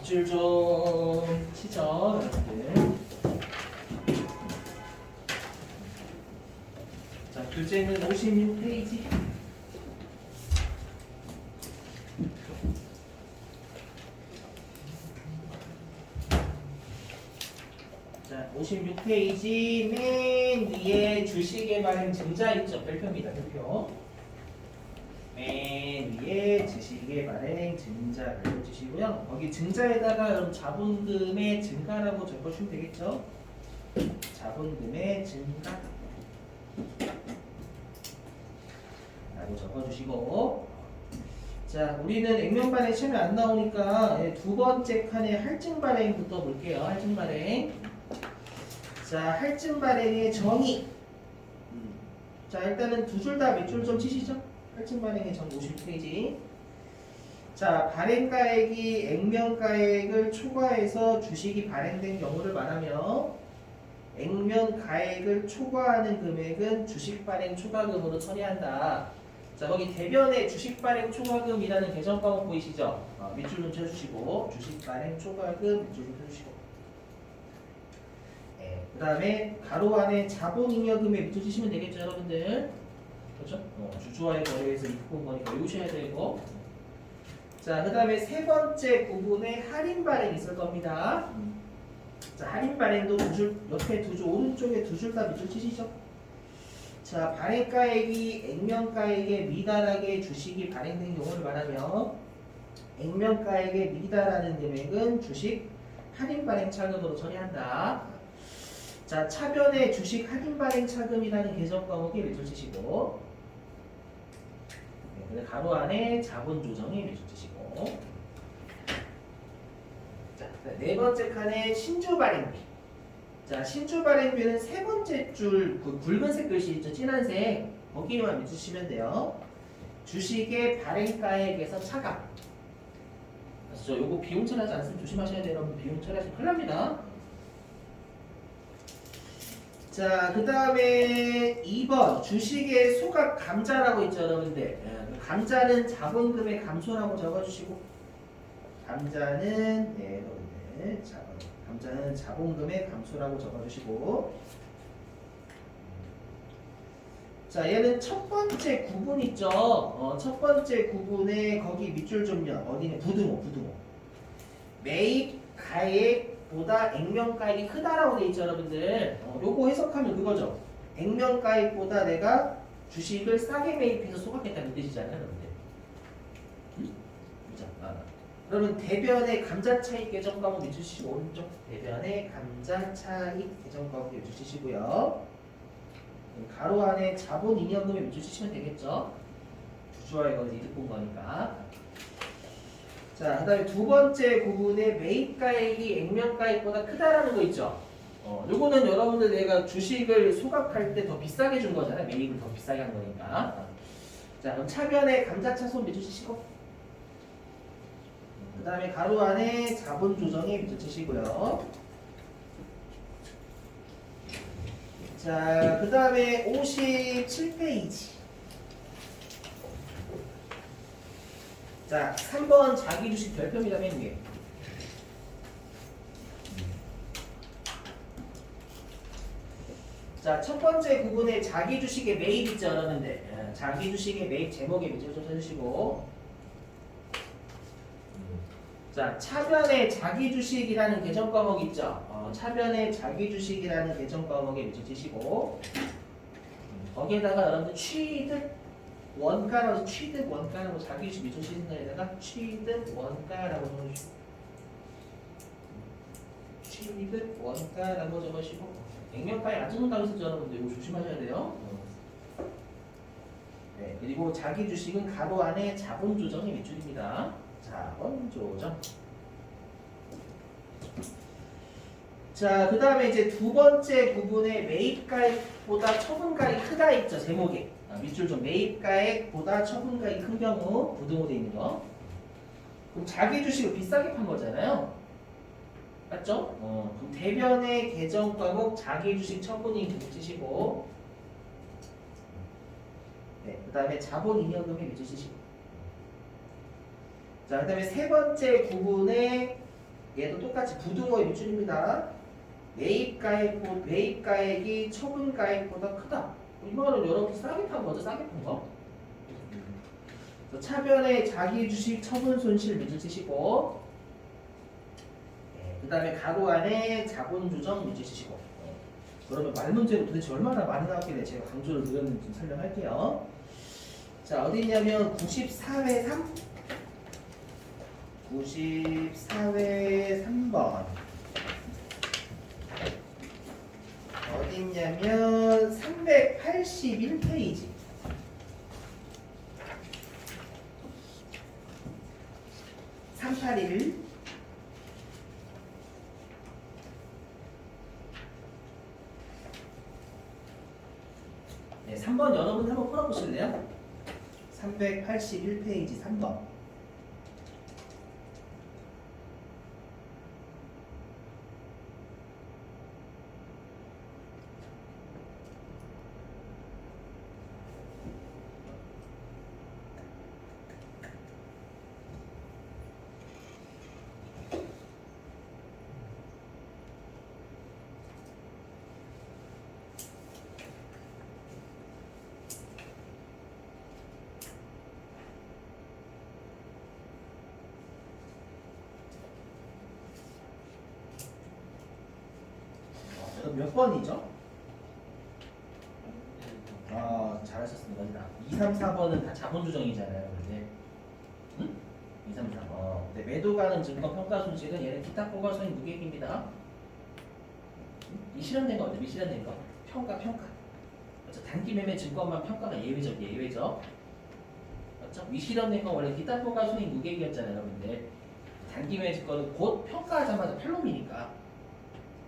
밑줄 좀 치죠, 여러분들. 자, 교재는 56페이지. 자, 56페이지 맨 위에 주식의 발행 증자 있죠? 별표입니다, 별표. 맨 위에 주식의 발행 증자를 해주시고요. 거기 증자에다가 여러분 자본금의 증가라고 적어주시면 되겠죠? 자본금의 증가 라고 적어주시고, 자, 우리는 액면 발행 시험에 안 나오니까 두 번째 칸에 할증 발행부터 볼게요. 할증 발행. 자, 할증 발행의 정의. 자, 일단은 두 줄 다 밑줄 좀 치시죠. 할증 발행의 정의 56페이지. 자, 발행가액이 액면가액을 초과해서 주식이 발행된 경우를 말하며 액면가액을 초과하는 금액은 주식 발행 초과금으로 처리한다. 자, 거기 대변에 주식 발행 초과금이라는 개정 과목 보이시죠? 밑줄 좀 쳐주시고, 주식 발행 초과금 밑줄 좀 쳐주시고. 네, 그 다음에 가로 안에 자본잉여금에 밑줄 치시면 되겠죠, 여러분들? 그렇죠? 주주와의 거래에서 입고 거니까 외우셔야 되고. 자, 그 다음에 세 번째 구분에 할인 발행이 있을 겁니다. 자, 할인 발행도 두 줄, 옆에 두 줄, 오른쪽에 두 줄 다 밑줄 치시죠? 자, 발행가액이 액면가액에 미달하게 주식이 발행된 경우를 말하며 액면가액에 미달하는 금액은 주식 할인 발행 차금으로 처리한다. 자, 차변에 주식 할인 발행 차금이라는 개정 과목에 밑줄 치시고, 네, 가로 안에 자본 조정에 밑줄 치시고. 자, 네 번째 칸에 신주 발행비. 자, 신주 발행비는 세 번째 줄, 그 붉은색 글씨 있죠? 진한색. 거기에만 밑주시면 돼요. 주식의 발행가액에서 차감. 아시죠? 요거 비용 처리하지 않으면 조심하셔야 돼요. 여러분, 비용 처리하시면 큰일 납니다. 자, 그 다음에 2번. 주식의 소각 감자라고 있죠, 여러분들. 감자는 자본금의 감소라고 적어주시고, 감자는, 네, 여러분들. 감자는 자본금의 감소라고 적어주시고, 자, 얘는 첫 번째 구분 있죠? 첫 번째 구분에 거기 밑줄 좀요. 어디는 부등호. 매입 가액보다 액면가액이 크다라고 돼 있죠, 여러분들. 요거 해석하면 그거죠. 액면가액보다 내가 주식을 싸게 매입해서 소각했다는 뜻이잖아요, 여러분들. 그러면 대변의 감자 차익 개정 과목 밑주시고, 오른쪽 대변의 감자 차익 개정 과목 밑주시고요. 가로 안에 자본 잉여금에 밑주시면 되겠죠. 주주와의 거래에서 이득 본 거니까. 자, 그 다음에 두 번째 구분에 매입가액이 액면가액보다 크다라는 거 있죠. 요거는 여러분들 내가 주식을 소각할 때 더 비싸게 준 거잖아요. 매입을 더 비싸게 한 거니까. 자, 그럼 차변에 감자차손 밑주시고, 그 다음에 가로 안에 자본 조정에 밑주시고요. 자, 그 다음에 57페이지. 자, 3번 자기 주식 별표입니다, 맨 위에. 자, 첫 번째 구분에 자기 주식의 매입 있죠, 여러분들. 자기 주식의 매입 제목에 밑줄 좀 쳐주시고. 자, 차변에 자기 주식이라는 개정 과목 있죠. 차변에 자기 주식이라는 개정 과목에 밑줄 치시고, 거기에다가 여러분들 취득 원가라고 취득 원가라고 자기 주식 밑줄 치는 거에다가 취득 원가라고 적어주시고, 취득 원가라고 적으시고, 액면가에 안 적는다고 했었죠, 여러분들. 이거 조심하셔야 돼요. 네, 그리고 자기 주식은 가로 안에 자본 조정이 밑줄입니다. 자본 조정. 자, 그 다음에 이제 두 번째 구분에 매입가액보다 처분가액이 크다 있죠, 제목에. 밑줄 좀 매입가액보다 처분가액이 큰 경우 부등호 돼 있는 거. 그럼 자기 주식을 비싸게 판 거잖아요. 맞죠? 그럼 대변의 개정 과목 자기 주식 처분이 붙이시고, 네, 그 다음에 자본 잉여금에 밑주시고. 자, 그 다음에 세 번째 구분에 얘도 똑같이 부등호의 밑줄입니다. 매입가액이 처분가액보다 크다. 이 말은 여러분 싸게 판 거죠? 싸게 판 거. 차변에 자기 주식 처분 손실 밑줄 치시고, 그 다음에 가로 안에 자본 조정 밑줄 치시고. 그러면 말 문제로 도대체 얼마나 많이 나왔길래 제가 강조를 드렸는지 좀 설명할게요. 자, 어디 있냐면 94회 3. 94회 3번. 어디 있냐면 381페이지. 381. 네, 3번 여러분 한번 풀어보실래요? 381페이지 3번. 몇 번이죠? 잘하셨습니다. 2, 3, 4번은 다 자본 조정이잖아요. 근데 2, 3, 4. 근데 매도 가능 증권 평가 손실은 얘는 기타 포괄손익 무계획입니다. 이 실현된 거 어때? 미실현된 거. 평가. 그렇죠? 단기 매매 증권만 평가가 예외적. 그렇죠? 미실현된 건 원래 기타 포괄손익 무계획이었잖아요, 여러분들. 단기 매매 증권은 곧 평가하자마자 팔로미니까.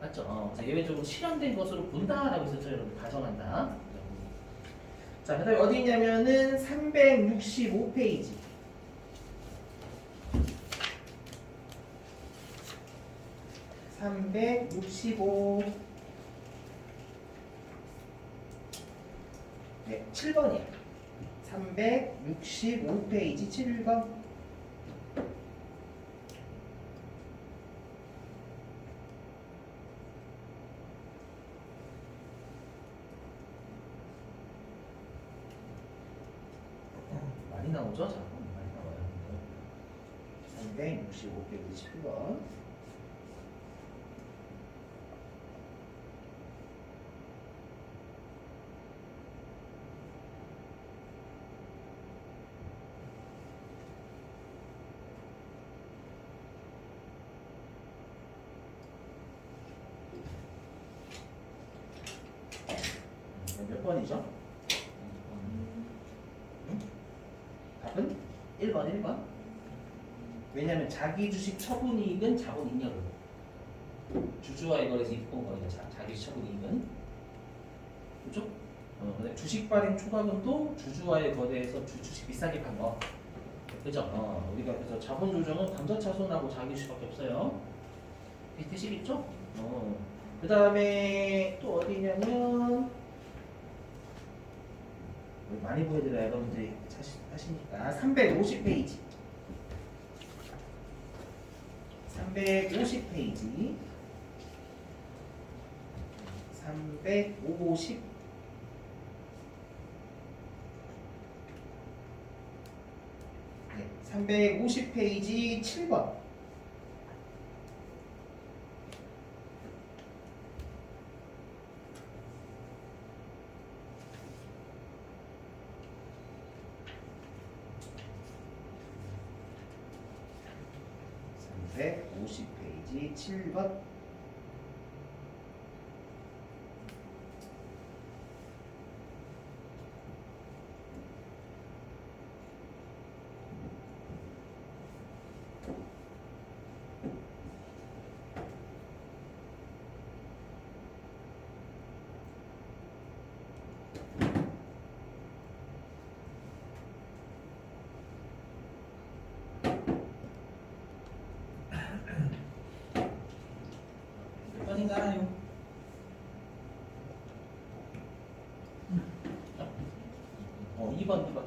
맞죠? 예외적으로 실현된 것으로 본다라고 했었죠, 여러분. 가정한다. 자, 그 다음에 어디 있냐면은 365페이지. 365. 네, 7번이에요. 365페이지 7번. 많이 나오죠? 자, 많이 나와요. 365페이지 7번. 몇 번이죠? 답은 1번. 왜냐하면 자기 주식 처분이익은 자본잉여금. 주주와의 거래에서 입금 거래죠. 자기 주식 처분이익은. 그렇죠? 근데 주식 발행 초과금도 주주와의 거래에서 주식 비싸게 판 거. 그죠? 우리가 그래서 자본 조정은 감자차손하고 자기 주식밖에 없어요. 비슷하시겠죠? 그 다음에 또 어디냐면 많이 보여드려요. 여러분들이 하시니까 350페이지. 350페이지. 350. 네, 350페이지 7번. 네, 50페이지 7번. 몇 번인가요? 2번.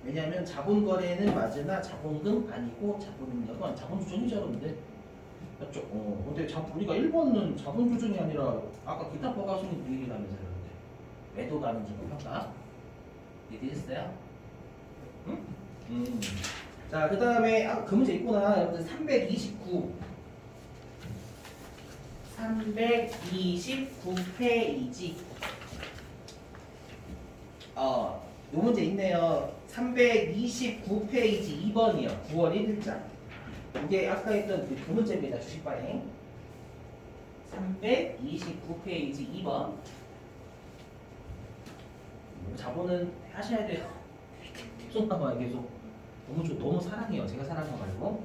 왜냐하면 자본 거래는 맞으나 자본금 아니고 자본잉여금 자본 조정이죠, 여러분들. 맞죠? 근데 우리가 1번은 자본 조정이 아니라 아까 기타 포괄손익 비율이라면서요. 근데 매도 가능성 평가 이해되셨어요? 응? 자, 그 다음에 그 문제 있구나. 여러분들 329페이지. 요 문제 있네요. 329페이지 2번이요. 9월 1일자. 이게 아까 했던 그 문제입니다. 주식 발행. 329페이지 2번. 자본은 하셔야 돼요. 계속 나와요, 계속. 너무 사랑해요. 제가 사랑한 거 말고.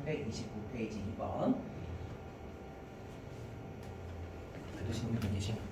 329페이지 2번. 받으시는 분 계십니까?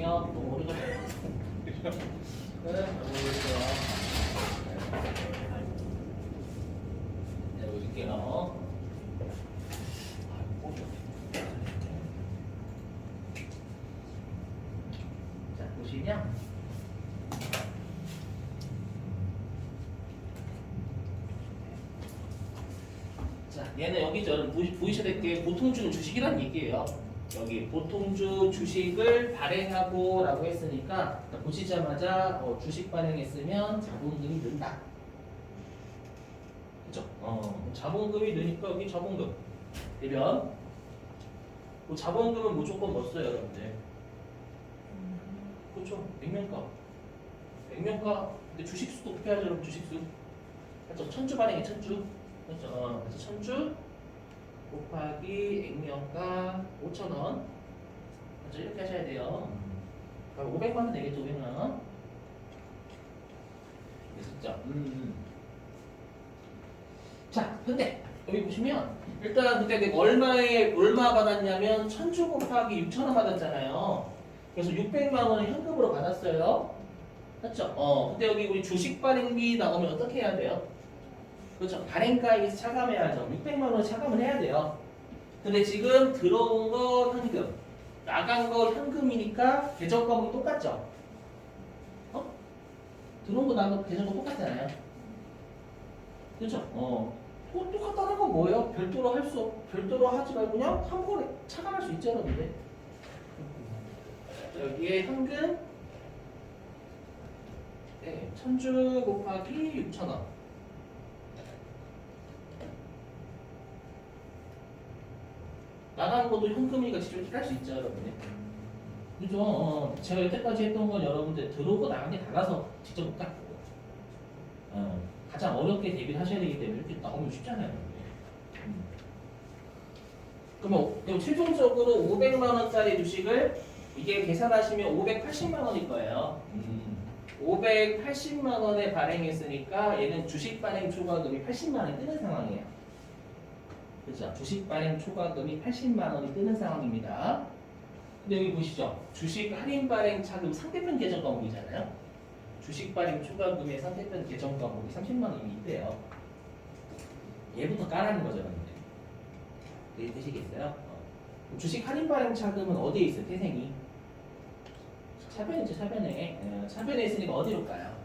볼게요. 너무 오래 걸려요. 볼게요. 네, 볼게요. 자, 보시면 자, 얘는 여기 저는 보이셔야 될 게 보통주는 주식이라는 얘기예요. 여기 보통주 주식을 발행하고 라고 했으니까 보시자마자 주식 발행했으면 자본금이 는다. 그죠? 자본금이 느니까 여기 자본금 대변 자본금은 무조건 넣었어요 여러분들. 그렇죠? 백명가 근데 주식수도 어떻게 하죠 여러분? 주식수 그렇죠? 천주 발행이 천주 그렇죠? 그래서 천주 곱하기 액면가 5,000원. 그렇죠? 이렇게 하셔야 돼요. 500만 원 내겠죠, 500만 원. 됐죠? 자, 근데 여기 보시면 일단 그때 내가 얼마 받았냐면 1,000주 곱하기 6,000원 받았잖아요. 그래서 600만 원을 현금으로 받았어요. 맞죠? 근데 여기 우리 주식 발행비 나오면 어떻게 해야 돼요? 그렇죠. 발행가액에서 차감해야죠. 600만 원 차감을 해야 돼요. 근데 지금 들어온 거 현금, 나간 거 현금이니까 계정과목이 똑같죠? 들어온 거 나간 거 계정과 똑같잖아요. 그렇죠? 똑같다는 건 뭐예요? 별도로 하지 말고 그냥 한 번에 차감할 수 있죠, 여러분들. 여기에 현금, 네, 1,000주 곱하기 6,000원. 나가는 것도 현금이니까 직접 할 수 있죠, 여러분들. 그죠? 제가 여태까지 했던 건 여러분들 들어오고 나간 게 달라서 직접 못 닦고. 가장 어렵게 대비를 하셔야 되기 때문에 이렇게 나오면 쉽잖아요, 여러분들. 그러면 최종적으로 500만 원짜리 주식을 이게 계산하시면 580만 원일 거예요. 580만 원에 발행했으니까 얘는 주식 발행 초과금이 80만 원이 뜨는 상황이에요. 그렇죠? 주식 발행 초과금이 80만 원이 뜨는 상황입니다. 근데 여기 보시죠. 주식 할인 발행 차금 상대편 계정 과목이잖아요. 주식 발행 초과금의 상대편 계정 과목이 30만 원이 있대요. 얘부터 까라는 거죠, 여러분들. 되시겠어요? 주식 할인 발행 차금은 어디에 있어요? 태생이 차변이죠, 차변에. 차변에 있으니까 어디로 까요?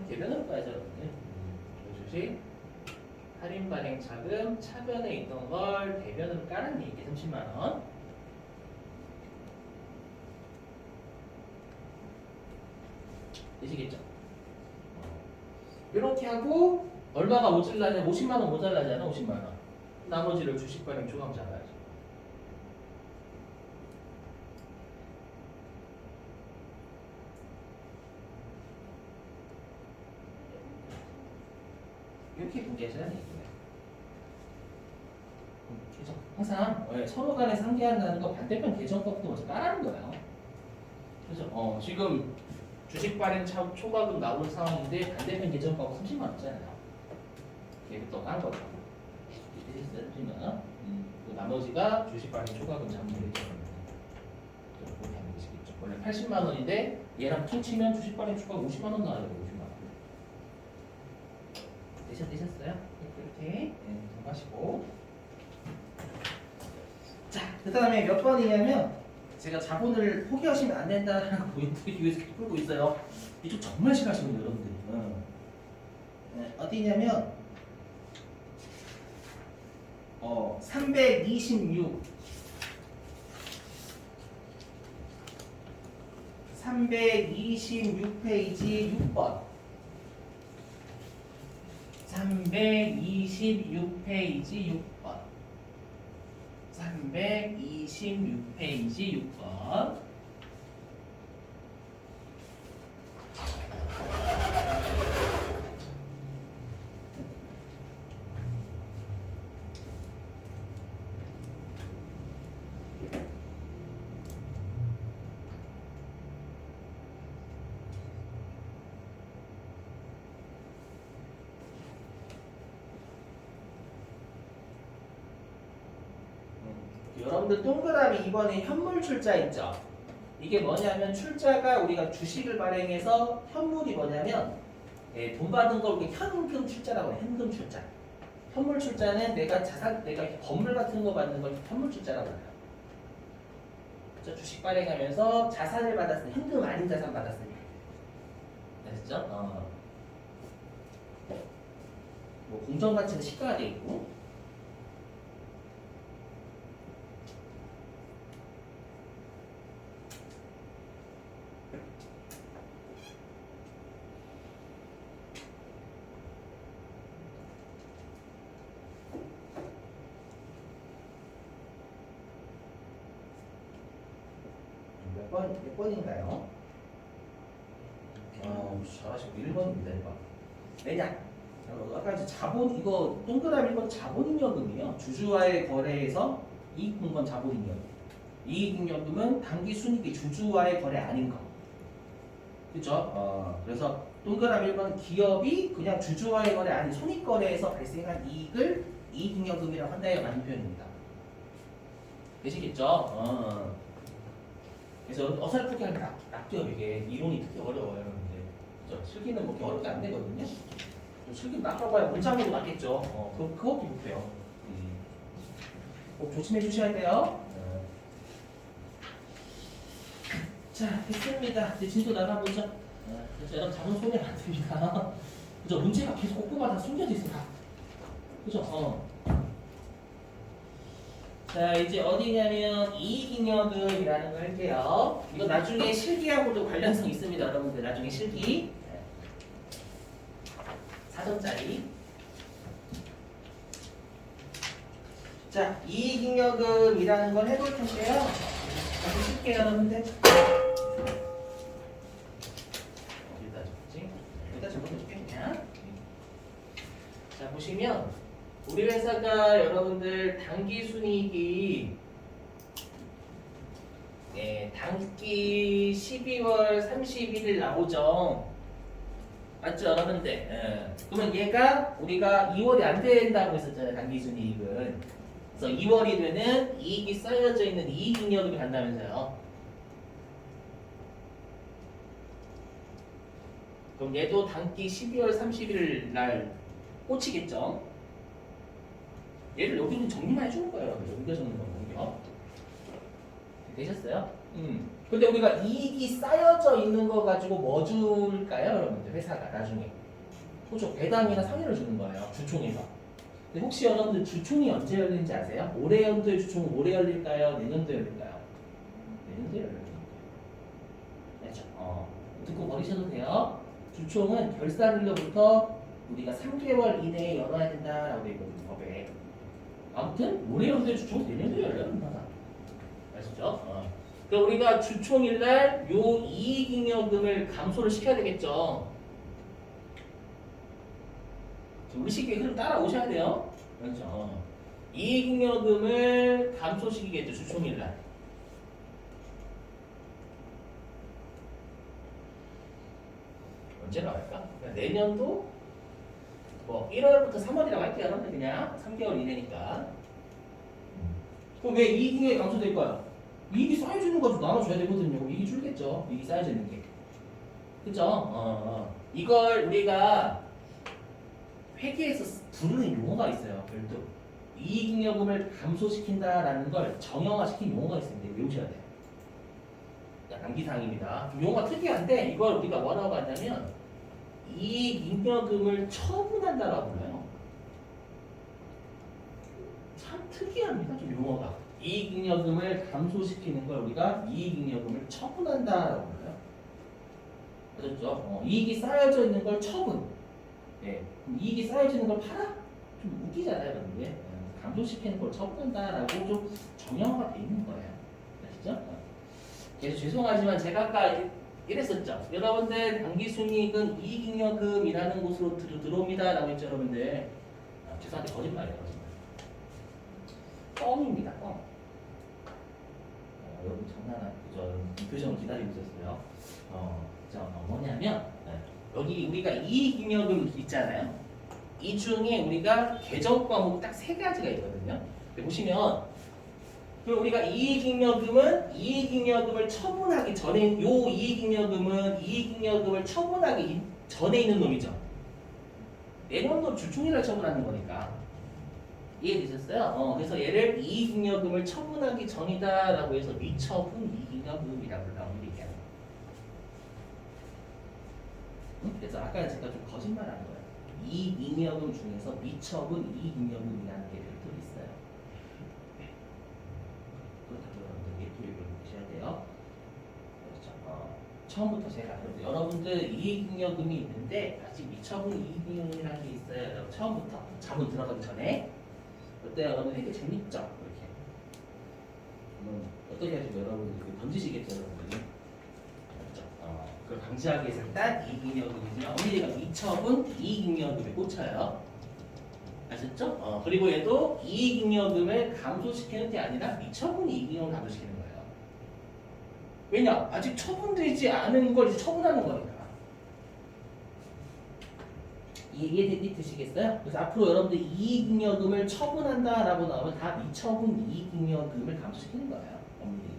대변으로 까야죠, 여러분들. 주식 할인 발행 차금 차변에 있던 걸 대변으로 까는 얘기. 30만 원. 되시겠죠? 이렇게 하고 얼마가 모자라냐? 50만 원 모자라잖아, 50만 원. 나머지를 주식 발행 초과금 잡아야죠. 이렇게 분개하시라는 얘기예요. 그죠? 항상 서로 간에 상계한다는 거 반대편 계정법부터 먼저 까라는 거예요. 그죠? 지금 주식 발행 초과금 나오는 상황인데 반대편 계정법 30만 원짜리잖아요. 얘부터 깐 거죠. 이해되셨어요? 30만 원. 나머지가 주식 발행 초과금 잡는 거죠. 그렇게 하면 되시겠죠. 원래 80만 원인데 얘랑 퉁치면 주식 발행 초과금 50만 원 나와요. 50만 원. 되셨어요? 이렇게 하시고. 자, 그 다음에 몇 번이냐면 제가 자본을 포기하시면 안 된다는 거 보여드리기 위해서 이렇게 풀고 있어요. 이쪽 정말 싫어하시는 여러분들이. 어디냐면 326페이지 6번. 326페이지 6번. 326페이지 6번. 여러분들 동그라미 2번에 현물 출자 있죠? 이게 뭐냐면 출자가 우리가 주식을 발행해서 현물이 뭐냐면 돈 받은 걸 우리 현금 출자라고 해요. 현금 출자. 현물 출자는 내가 건물 같은 거 받는 걸 현물 출자라고 해요. 그렇죠? 주식 발행하면서 자산을 받았을 때 현금 아닌 자산 받았을 때. 아시죠? 뭐 공정 가치는 시가가 돼 있고. 몇 번인가요? 잘하시고 1번입니다. 1번. 왜냐? 아까 이제 자본 이거 동그라미 1번 자본잉여금이에요. 주주와의 거래에서 이익 본 건 자본잉여금. 이익잉여금은 당기 순이익이 주주와의 거래 아닌 거. 그죠? 그래서 동그라미 1번 기업이 그냥 주주와의 거래 아닌 손익거래에서 발생한 이익을 이익잉여금이라고 한다에 맞는 표현입니다. 되시겠죠? 그래서 어설프게 하면 낚여요. 이게 이론이 특히 어려워요. 여러분들. 그죠? 실기는 뭐 그렇게 어렵게 안 되거든요. 실기는 낚여봐야 문장으로 낚겠죠. 그것도 못해요. 꼭 조심해 주셔야 돼요. 자, 됐습니다. 이제 진도 나가보자. 그래서 여러분 작은 소리 안 듭니다. 그죠? 문제가 계속 꼼꼼하게 다 숨겨져 있어. 다. 그죠? 자, 이제 어디냐면 이익잉여금이라는 거 할게요. 이거 나중에 실기하고도 관련성 있습니다. 여러분들 나중에 실기. 4점짜리. 자, 이익잉여금이라는 걸 해볼 텐데요. 다시 쉽게 여러분들. 어디다 적지? 여기다 적어줄게 그냥. 자, 보시면 우리 회사가 여러분들 단기순이익이 단기 12월 31일 나오죠. 맞죠, 여러분들? 그러면 얘가 우리가 2월이 안 된다고 했었잖아요, 단기순이익은. 그래서 2월이 되는 이익이 쌓여져 있는 이익잉여금이 간다면서요. 그럼 얘도 단기 12월 31일 날 꽂히겠죠? 얘를 여기는 정리만 해주는 거예요. 여기다 적는 거거든요. 되셨어요? 근데 우리가 이익이 쌓여져 있는 거 가지고 뭐 줄까요, 여러분들? 회사가 나중에 그죠? 배당이나 상여를 주는 거예요. 주총에서. 근데 혹시 여러분들 주총이 언제 열리는지 아세요? 올해 연도에 주총은 올해 열릴까요? 내년도에 열릴까요? 내년도에 열릴 거예요. 알죠? 듣고 버리셔도 돼요. 주총은 결산일로부터 우리가 3개월 이내에 열어야 된다라고 되어 있거든요, 법에. 아무튼 올해 연도에 주총은 내년도에 열려요. 아시죠? 그럼 우리가 주총일날 요 이익잉여금을 감소를 시켜야 되겠죠. 우리 시기의 흐름 따라오셔야 돼요. 그렇죠. 이익잉여금을 감소시키겠죠. 주총일날. 언제로 할까? 내년도 뭐 1월부터 3월이라고 할게요. 그냥 3개월 이내니까. 그럼 왜 이익잉여금이 감소될까요? 이익이 쌓여지는 거 가지고 나눠줘야 되거든요. 이익이 줄겠죠. 이익이 쌓여지는 게. 그죠? 이걸 우리가 회계에서 부르는 용어가 있어요. 별도. 이익잉여금을 감소시킨다라는 걸 정형화시킨 용어가 있습니다. 외우셔야 돼요. 암기사항입니다. 용어가 특이한데 이걸 우리가 뭐라고 하냐면 이익잉여금을 처분한다라고 불러요. 참 특이합니다. 좀 용어가. 이익잉여금을 감소시키는 걸 우리가 이익잉여금을 처분한다라고 불러요. 그렇죠? 이익이 쌓여져 있는 걸 처분. 네. 이익이 쌓여지는 걸 팔아? 좀 웃기잖아요, 근데. 감소시키는 걸 처분한다라고 좀 정형화가 돼 있는 거예요. 아시죠? 그래서 죄송하지만 제가 아까 이랬었죠. 여러분들 단기순이익은 이익잉여금이라는 곳으로 들어옵니다라고 했죠, 여러분들. 죄송한데 거짓말이에요, 거짓말. 뻥입니다, 뻥. 여러분 장난하고 이 표정을 기다리고 있었어요. 뭐냐면 여기 우리가 이익잉여금 있잖아요. 이 중에 우리가 개정 과목 딱 3가지가 있거든요. 보시면 그럼 우리가 이익잉여금을 처분하기 전에 요 이익잉여금을 처분하기 전에 있는 놈이죠. 내년도 주총일날 처분하는 거니까. 이해되셨어요? 그래서 얘를 이익잉여금을 처분하기 전이다라고 해서 미처분 이익잉여금이라고 나옵니다. 그래서 아까 제가 좀 거짓말한 거예요. 이익잉여금 중에서 미처분 이익잉여금이라는 게 별도로 있어요. 그렇다고 여러분들 예토익을 보셔야 돼요. 그렇죠. 처음부터 제가 여러분들 이익잉여금이 있는데 아직 미처분 이익잉여금이라는 게 있어요. 여러분 처음부터 자본 들어가기 전에. 어때요? 여러분 되게 재밌죠? 이렇게. 어떻게 하시고 여러분들 던지시겠죠, 여러분들이? 그렇죠? 그걸 방지하기 위해서 일단 이익잉여금이지만 우리가 미처분 이익잉여금에 꽂혀요. 아셨죠? 그리고 얘도 이익잉여금을 감소시키는 게 아니라 미처분 이익잉여금을 감소시키는 거예요. 왜냐? 아직 처분되지 않은 걸 이제 처분하는 거니까. 이해되시겠어요? 그래서 앞으로 여러분들 이익잉여금을 처분한다라고 나오면 다 미처분 이익잉여금을 감소시키는 거예요. 법률이.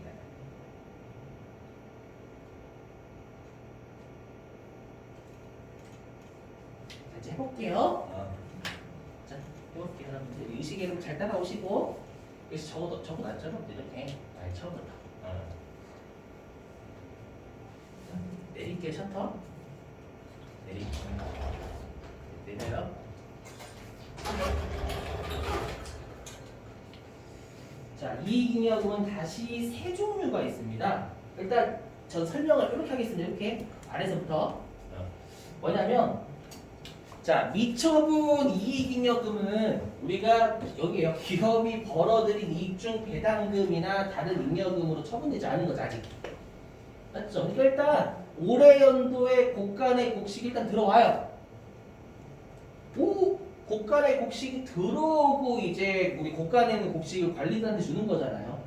이제 해볼게요. 자, 해볼게요. 여러분들 의식에 잘 따라오시고 여기서 적어놨죠? 이렇게. 처음부터. 내릴게요. 셔터. 내려요. 자, 이익잉여금은 다시 세 종류가 있습니다. 일단 전 설명을 이렇게 하겠습니다. 이렇게 아래서부터 뭐냐면, 자, 미처분 이익잉여금은 우리가 여기에요. 기업이 벌어들인 이익 중 배당금이나 다른 잉여금으로 처분되지 않은 거죠, 아직. 맞죠? 그러니까 일단 올해 연도에 곡간의 곡식이 일단 들어와요. 곡간의 곡식이 들어오고 이제 우리 곡간에 있는 곡식을 관리단한테 주는 거잖아요.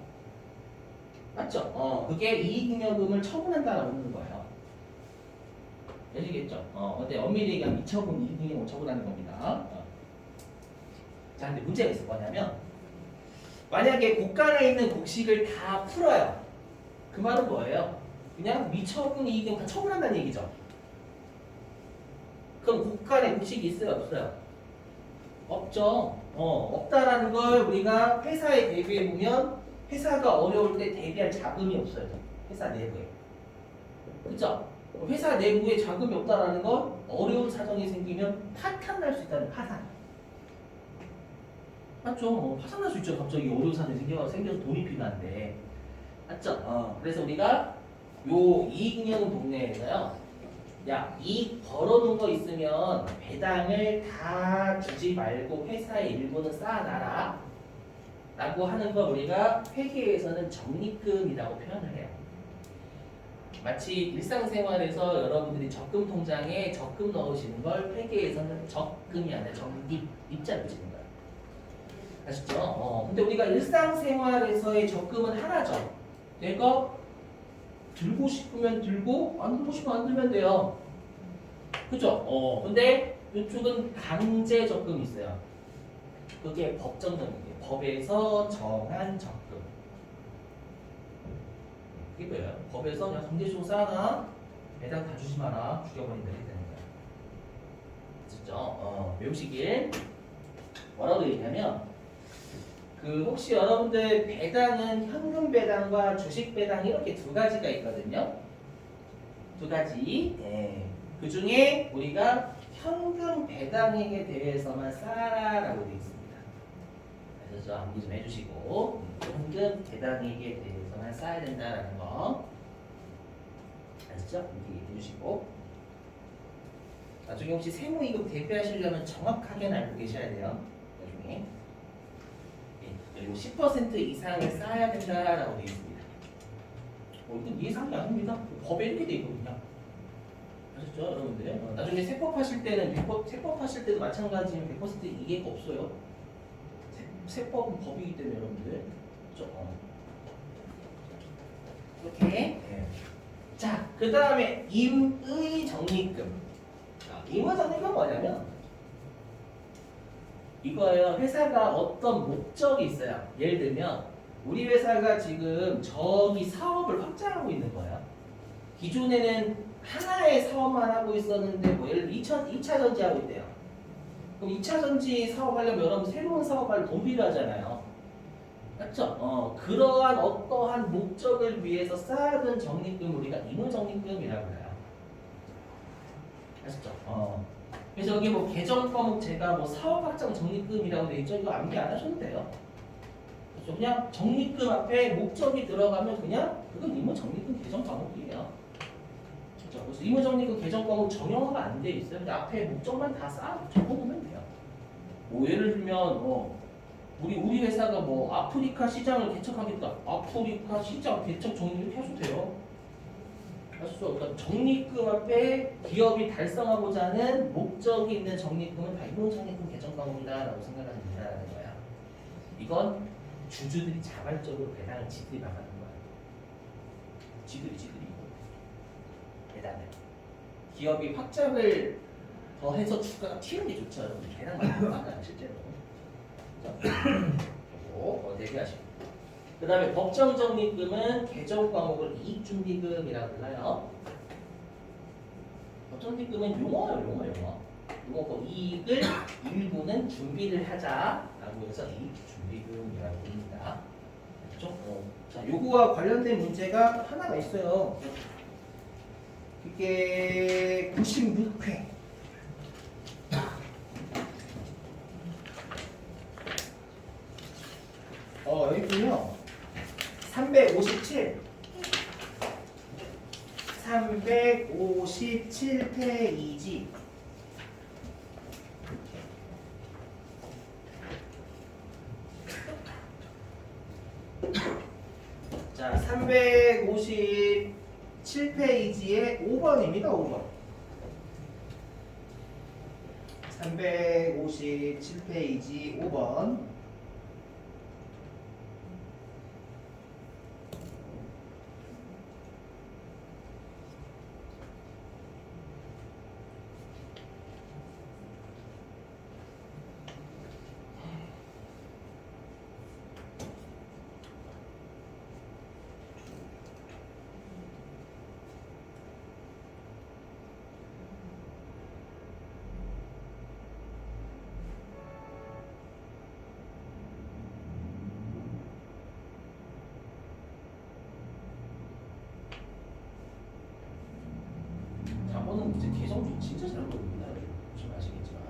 맞죠? 그게 이익잉여금을 처분한다라고 하는 거예요. 아시겠죠? 근데 엄밀히 얘기하면 미처분 이익잉여금을 처분하는 겁니다. 자, 근데 문제가 있어. 뭐냐면, 만약에 곡간에 있는 곡식을 다 풀어요. 그 말은 뭐예요? 그냥 미처분 이익은 다 처분한다는 얘기죠. 그럼 곡간에 곡식이 있어요, 없어요? 없죠. 없다라는 걸 우리가 회사에 대비해 보면 회사가 어려울 때 대비할 자금이 없어요. 회사 내부에. 그죠? 회사 내부에 자금이 없다라는 건 어려운 사정이 생기면 파탄 날 수 있다는 파산. 맞죠? 파산 날 수 있죠. 갑자기 어려운 사정이 생겨서 돈이 필요한데. 맞죠? 그래서 우리가 요 이익잉여금 동네에서요. 야, 이익 벌어놓은 거 있으면 배당을 다 주지 말고 회사에 일부는 쌓아놔라 라고 하는 걸 우리가 회계에서는 적립금이라고 표현을 해요. 마치 일상생활에서 여러분들이 적금 통장에 적금 넣으시는 걸 회계에서는 적금이 아니라 적립 입자를 붙이는 거예요. 아시죠? 근데 우리가 일상생활에서의 적금은 하나죠. 내가 들고 싶으면 들고 안 들고 싶으면 안 들면 돼요. 그죠? 근데 이쪽은 강제 적금이 있어요. 그게 법정적이에요. 법에서 정한 적금. 그게 뭐예요? 법에서 그냥 강제적으로 쌓아놔. 배당 다 주지 마라. 죽여버린다. 이렇게 되는 거야. 아시죠? 외우시길. 뭐라고 얘기하면 혹시 여러분들 배당은 현금 배당과 주식 배당 이렇게 두 가지가 있거든요. 두 가지. 그 중에 우리가 현금 배당액에 대해서만 쌓아라라고 되어 있습니다. 그래서 저 암기 좀 해주시고 현금 배당액에 대해서만 쌓아야 된다라는 거 아시죠? 암기 해주시고 나중에 혹시 세무이금 대비하시려면 정확하게 알고 계셔야 돼요. 나중에. 그리고 10% 이상을 쌓아야 된다라고 되어 있습니다. 이건 예상이 아닙니다. 법에 이렇게 되어 있거든요. 아셨죠, 여러분들? 나중에 세법하실 때는 세법하실 때도 마찬가지면 100% 이해가 없어요. 세법은 법이기 때문에 여러분들. 그렇죠? 이렇게. 자, 그 다음에 임의 적립금. 임의 적립금은 뭐냐면 이거예요. 회사가 어떤 목적이 있어요. 예를 들면 우리 회사가 지금 저기 사업을 확장하고 있는 거예요. 기존에는 하나의 사업만 하고 있었는데 뭐 예를 들어 2차 전지 하고 있대요. 그럼 2차 전지 사업하려면 여러분 새로운 사업할 돈 필요하잖아요. 맞죠? 그러한 어떠한 목적을 위해서 쌓아둔 적립금 우리가 임의적립금이라고 해요. 아시죠? 그래서 여기 뭐 계정 과목 제가 뭐 사업 확장 적립금이라고 돼 있죠. 이거 암기 안 하셔도 돼요. 그렇죠? 그냥 적립금 앞에 목적이 들어가면 그냥 그건 임의 적립금 계정 과목이에요. 그렇죠? 그래서 임의 적립금 계정 과목 정형화가 안 돼 있어요. 근데 앞에 목적만 다 쌓아 적어보면 돼요. 뭐 예를 들면 우리 회사가 뭐 아프리카 시장을 개척하겠다. 아프리카 시장 개척 적립 이렇게 하셔도 돼요. 아시죠? 그러니까 적립금 앞에 기업이 달성하고자 하는 목적이 있는 적립금은 다 임의 적립금 계정 과목이다라고 생각하시면 된다는 거야. 이건 주주들이 자발적으로 배당을 지들이 나가는 거야. 지들이 배당을 기업이 확장을 더 해서 주가가 튀는 게 좋죠. 여러분 배당 많이 받아요 실제로. 그리고 대비하시고. 그 다음에 법정적립금은 개정 과목을 이익준비금이라고 불러요. 법정적립금은 용어예요, 용어. 용어고 이익을 일부는 준비를 하자라고 해서 이익준비금이라고 부릅니다. 그렇죠? 자, 요거와 관련된 문제가 하나가 있어요. 이게 96회. 여기 있군요. 357페이지. 자, 357페이지의 5번입니다. 5번. 357페이지 5번. 자본은 이제 개정 진짜 잘 보입니다. 좀 아시겠지만.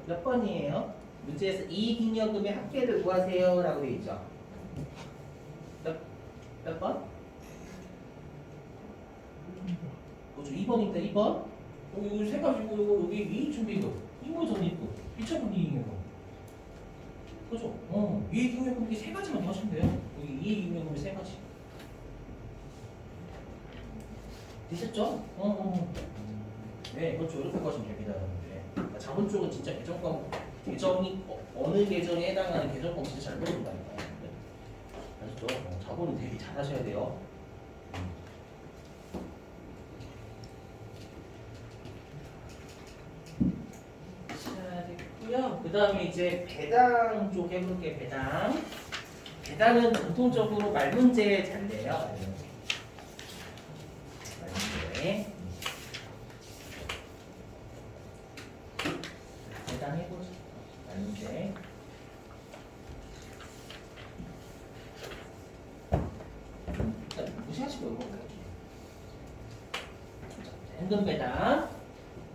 몇 번이에요? 문제에서 이익잉여금의 합계를 구하세요 라고 되어 있죠. 몇 번? 그렇죠. 2번입니다. 2번. 여기 세 가지고 여기 이익준비금, 이익전입금, 2차분 이익잉여금. 그죠? 이익잉여금 이게 세 가지만 더 하시면 돼요. 여기 이익잉여금이 세 가지. 되셨죠? 네, 그렇죠. 이렇게 하시면 됩니다. 여러분들. 자본 쪽은 진짜 계정이 어느 계정에 해당하는 계정권 진짜 잘 모른다니까. 아시죠? 자본은 대비 잘 하셔야 돼요. 그 다음에 이제 배당 쪽 해볼게. 배당은 공통적으로 말문제 잘 내요. 말문제. 배당 해보죠. 말문제. 무시하시고 이거 현금 배당.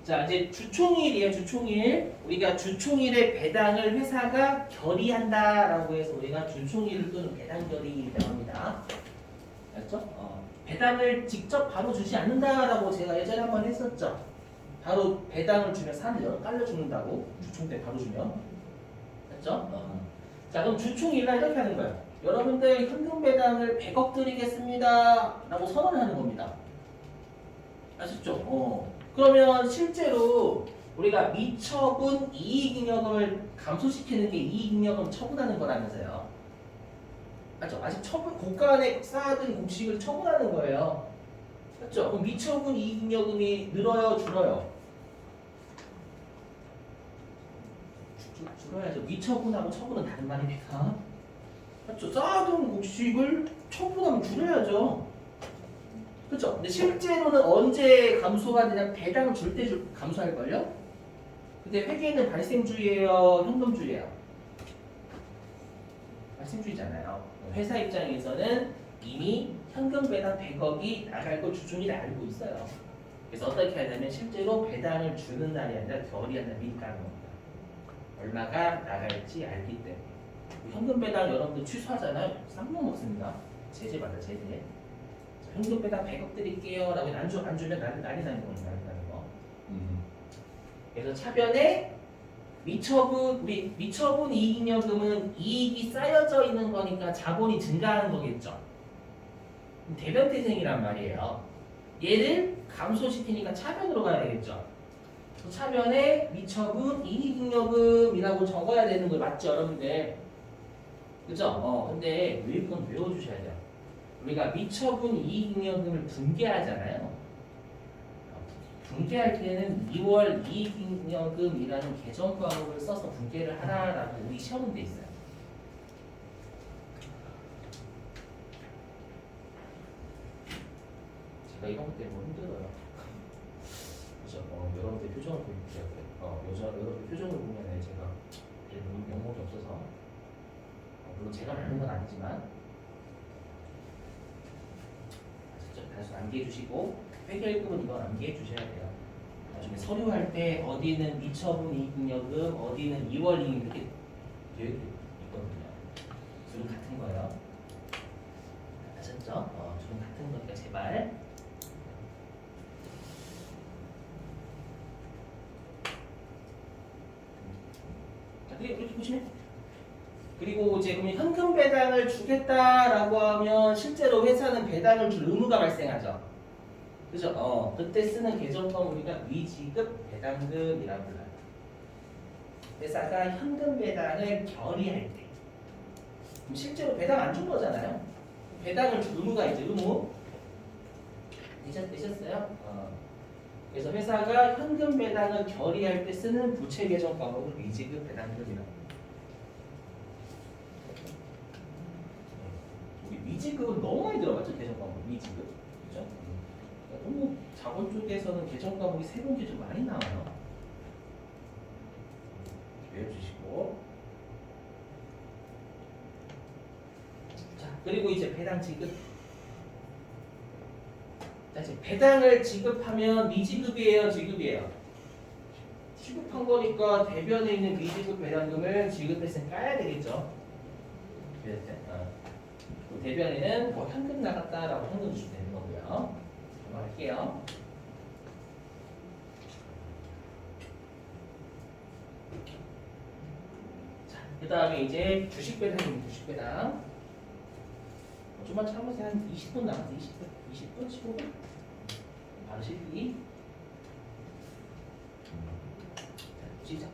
자, 이제 주총일이에요. 주총일. 우리가 주총일에 배당을 회사가 결의한다라고 해서 우리가 주총일 또는 배당 결의라고 합니다. 알죠? 배당을 직접 바로 주지 않는다라고 제가 예전에 한번 했었죠. 바로 배당을 주면 산을 깔려 죽는다고. 주총 때 바로 주면. 알죠? 자, 그럼 주총일날 이렇게 하는 거예요. 여러분들 현금 배당을 100억 드리겠습니다 라고 선언하는 겁니다. 아셨죠? 그러면 실제로 우리가 미처분 이익잉여금을 감소시키는 게 이익잉여금 처분하는 거라면서요. 맞죠? 아직 처분 고간에 쌓아둔 공식을 처분하는 거예요. 맞죠? 그럼 미처분 이익잉여금이 늘어요, 줄어요? 줄어야죠. 미처분하고 처분은 다른 말입니다. 맞죠? 쌓아둔 공식을 처분하면 줄여야죠. 그렇죠? 근데 실제로는 언제 감소가 되냐? 배당 줄 때 감소할걸요? 근데 회계는 발생주의예요? 현금주의예요? 발생주의잖아요. 회사 입장에서는 이미 현금 배당 100억이 나갈 걸 주중일에 알고 있어요. 그래서 어떻게 하냐면 실제로 배당을 주는 날이 아니라 결의한 날 미리 까는 겁니다. 얼마가 나갈지 알기 때문에. 현금 배당 여러분들 취소하잖아요. 쌍욕 먹습니다. 제재 받아, 제재. 현금 배당 100억 드릴게요 라고 안 주면 난리 나는 겁니다. 그래서 차변에 미처분 이익잉여금은 이익이 쌓여져 있는 거니까 자본이 증가하는 거겠죠. 대변태생이란 말이에요. 얘를 감소시키니까 차변으로 가야 되겠죠. 차변에 미처분 이익잉여금이라고 적어야 되는 거 맞죠, 여러분들? 그죠? 근데 외국은 외워주셔야 돼요. 우리가 미처분 이익잉여금을 분개하잖아요. 분개할 때는 2월 이익잉여금이라는 개정 과목을 써서 분개를 하라라고 우리 시험은 돼 있어요. 제가 이런 것 때문에 힘들어요. 그죠? 여러분들 표정을 보여주셔야 돼요. 여러분들 표정을 보면 제가 면목이 없어서 물론 제가 만든 건 아니지만 단순 암기해 주시고 회계일금은 이건 암기해 주셔야 돼요. 나중에 서류할 때 어디는 미처분 이익잉여금, 어디는 2월 이익 이렇게 되어 있거든요. 둘은 같은 거예요. 아셨죠? 둘은 같은 거니까 제발. 자, 이렇게 보시면. 그리고 이제 그러면 현금 배당을 주겠다라고 하면 실제로 회사는 배당을 줄 의무가 발생하죠. 그죠? 그때 쓰는 계정법 우리가 미지급 배당금이라고 불러요. 회사가 현금 배당을 결의할 때, 그럼 실제로 배당 안 준 거잖아요. 배당을 줄 의무가 이제 의무. 되셨어요? 그래서 회사가 현금 배당을 결의할 때 쓰는 부채 계정 과목을 미지급 배당금이라고. 우리 미지급은 너무 많이 들어봤죠, 계정 과목 미지급. 그죠? 너무 자본 쪽에서는 계정 과목이 세 번째 좀 많이 나와요. 외워주시고. 자, 그리고 이제 배당 지급. 자, 이제 배당을 지급하면 미지급이에요, 지급이에요? 지급한 거니까 대변에 있는 미지급 배당금을 지급했으면 까야 되겠죠. 대변에는 뭐 현금 나갔다라고 현금 주시면 되는 거고요. 할게요. 자, 그 다음에 이제 주식 배당입니다. 주식 배당. 좀만 참으세요. 한 20분 남았어요. 20분? 15분? 바로 실기. 자, 시작.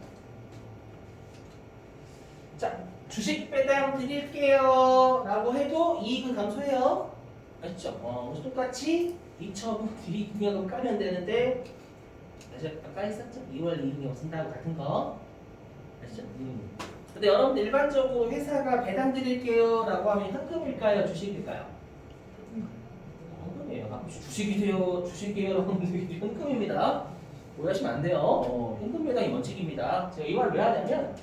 자, 주식 배당 드릴게요 라고 해도 이익은 감소해요. 아시죠? 그래서 똑같이 미처분 이익잉여금 까면 되는데 아까 했었죠? 2월 이익잉여금 쓴다고 같은 거 아시죠? 근데 여러분들 일반적으로 회사가 배당 드릴게요 라고 하면 현금일까요? 주식일까요? 현금이에요. 주식이세요? 주식이에요? 라고 하면 현금입니다. 오해하시면 안 돼요. 현금 배당이 원칙입니다. 제가 이 말을 왜 하냐면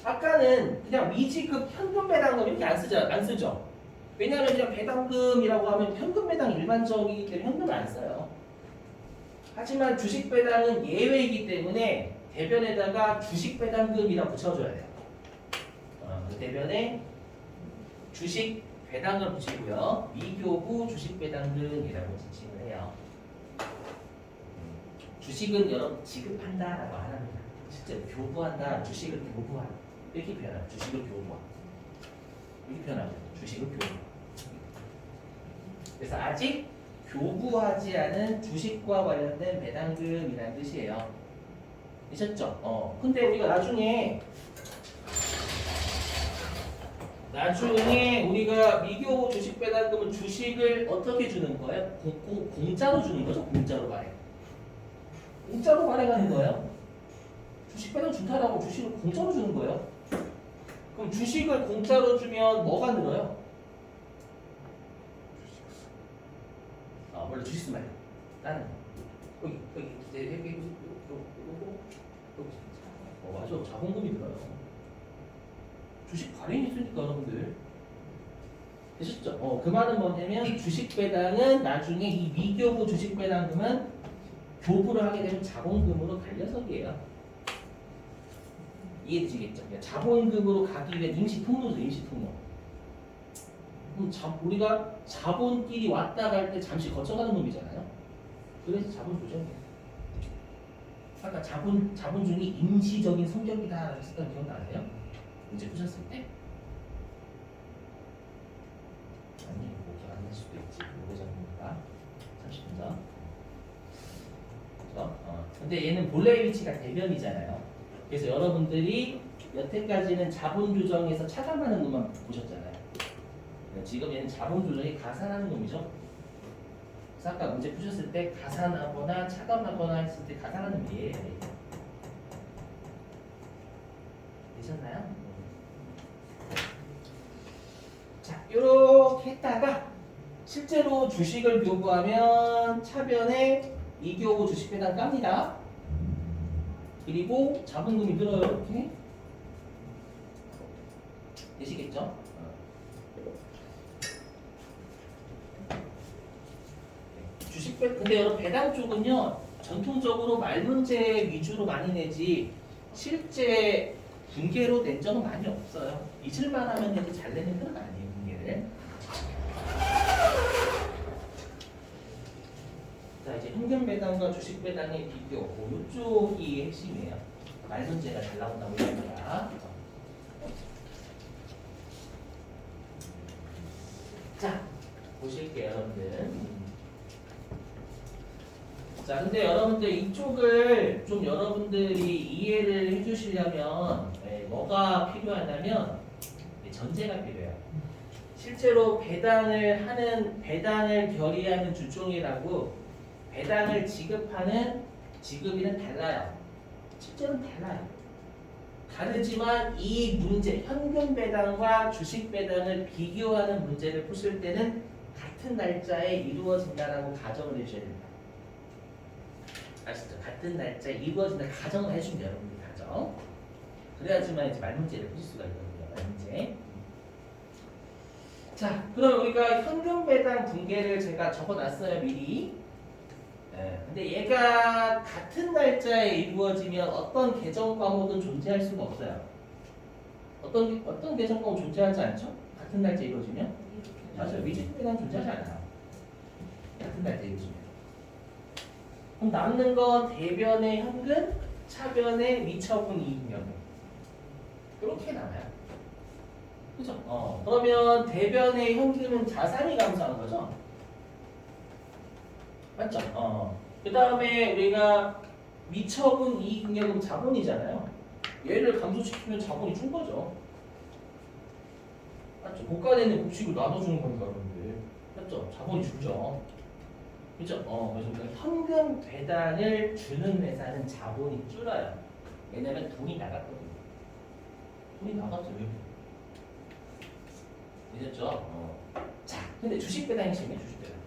아까는 그냥 미지급 현금 배당금 이렇게 안 쓰죠. 왜냐하면 그냥 배당금이라고 하면 현금 배당이 일반적이기 때문에 현금을 안 써요. 하지만 주식 배당은 예외이기 때문에 대변에다가 주식 배당금이라고 붙여줘야 돼요. 대변에 주식 배당금 붙이고요. 미교부 주식 배당금이라고 지칭을 해요. 주식은 여러분 지급한다라고 안 합니다. 실제로 교부한다, 주식을 교부한다. 이렇게 표현하죠. 주식을 교부한다. 이렇게 표현하죠. 주식을 교부한다. 그래서 아직 교부하지 않은 주식과 관련된 배당금이라는 뜻이에요. 되셨죠? 근데 우리가 나중에 우리가 미교부 주식 배당금은 주식을 어떻게 주는 거예요? 공짜로 주는 거죠? 공짜로 발행. 공짜로 발행하는 거예요. 주식 배당 준다라고 주식을 공짜로 주는 거예요. 그럼 주식을 공짜로 주면 뭐가 늘어요? 원래 주식 쓰면 다른 거. 여기 맞아. 자본금이 들어요. 주식 발행이 있으니까 여러분들 되셨죠? 그 말은 뭐냐면 주식 배당은 나중에 이 미교부 주식 배당금은 교부를 하게 되면 자본금으로 갈려서기예요. 이해되시겠죠? 자본금으로 가기 위한 임시 통로죠, 임시 통로. 그럼 우리가 자본끼리 왔다 갈 때 잠시 거쳐가는 놈이잖아요. 그래서 자본 조정이에요. 아까 자본주의 임시적인 성격이다 했었던 기억나세요? 문제 푸셨을 때? 아니, 뭐 기억 안 날 수도 있지. 오래전이니까 30분 전. 거. 근데 얘는 본래의 위치가 대변이잖아요. 그래서 여러분들이 여태까지는 자본 조정에서 차감하는 놈만 보셨잖아요. 지금 얘는 자본 조정이 가산하는 놈이죠. 그래서 아까 문제 푸셨을 때 가산하거나 차감하거나 했을 때 가산하는 얘예요. 되셨나요? 자, 이렇게 했다가 실제로 주식을 교부하면 차변에 이교부 주식 배당 깝니다. 그리고 자본금이 늘어요. 이렇게 되시겠죠? 주식 배 근데 여러분 배당 쪽은요 전통적으로 말 문제 위주로 많이 내지 실제 분계로 낸 적은 많이 없어요. 잊을만 하면 이제 잘 내는 건 아니에요, 분계를. 자, 이제 현금 배당과 주식 배당의 비교, 이쪽이 핵심이에요. 말 문제가 잘 나온다고 합니다. 자, 보실게요, 여러분들. 자, 근데 여러분들 이쪽을 좀 여러분들이 이해를 해주시려면 뭐가 필요하냐면 전제가 필요해요. 실제로 배당을 결의하는 주종이라고 배당을 지급하는 지급일은 달라요. 실제로는 달라요. 다르지만 이 문제, 현금 배당과 주식 배당을 비교하는 문제를 푸실 때는 같은 날짜에 이루어진다라고 가정을 해주셔야 됩니다. 아시죠? 같은 날짜에 이루어진다 가정을 해주면 여러분들이 가정. 그래야지만 이제 말문제를 푸실 수가 있거든요. 말문제. 자, 그럼 우리가 현금 배당 분계를 제가 적어놨어요 미리. 근데 얘가 같은 날짜에 이루어지면 어떤 계정 과목은 존재할 수가 없어요. 어떤 계정 과목 존재하지 않죠? 같은 날짜에 이루어지면? 맞아요. 미지 배당 존재하지 않아요. 같은 날짜에 이루어지면. 그럼 남는 건 대변의 현금, 차변의 미처분 이익여금. 이렇게 남아요. 그죠? 그러면 대변의 현금은 자산이 감소한 거죠? 맞죠? 그 다음에 우리가 미처분 이익여금 자본이잖아요. 얘를 감소시키면 자본이 준 거죠. 맞죠? 고가되는 곡식을 나눠주는 거니까 여러분들. 맞죠? 자본이 줄죠. 그죠? 그래서 우리가 현금 배당을 주는 회사는 자본이 줄어요. 왜냐면 돈이 나갔거든요. 돈이 나갔죠. 왜? 이랬죠? 자, 근데 주식 배당이 심해요. 주식 배당.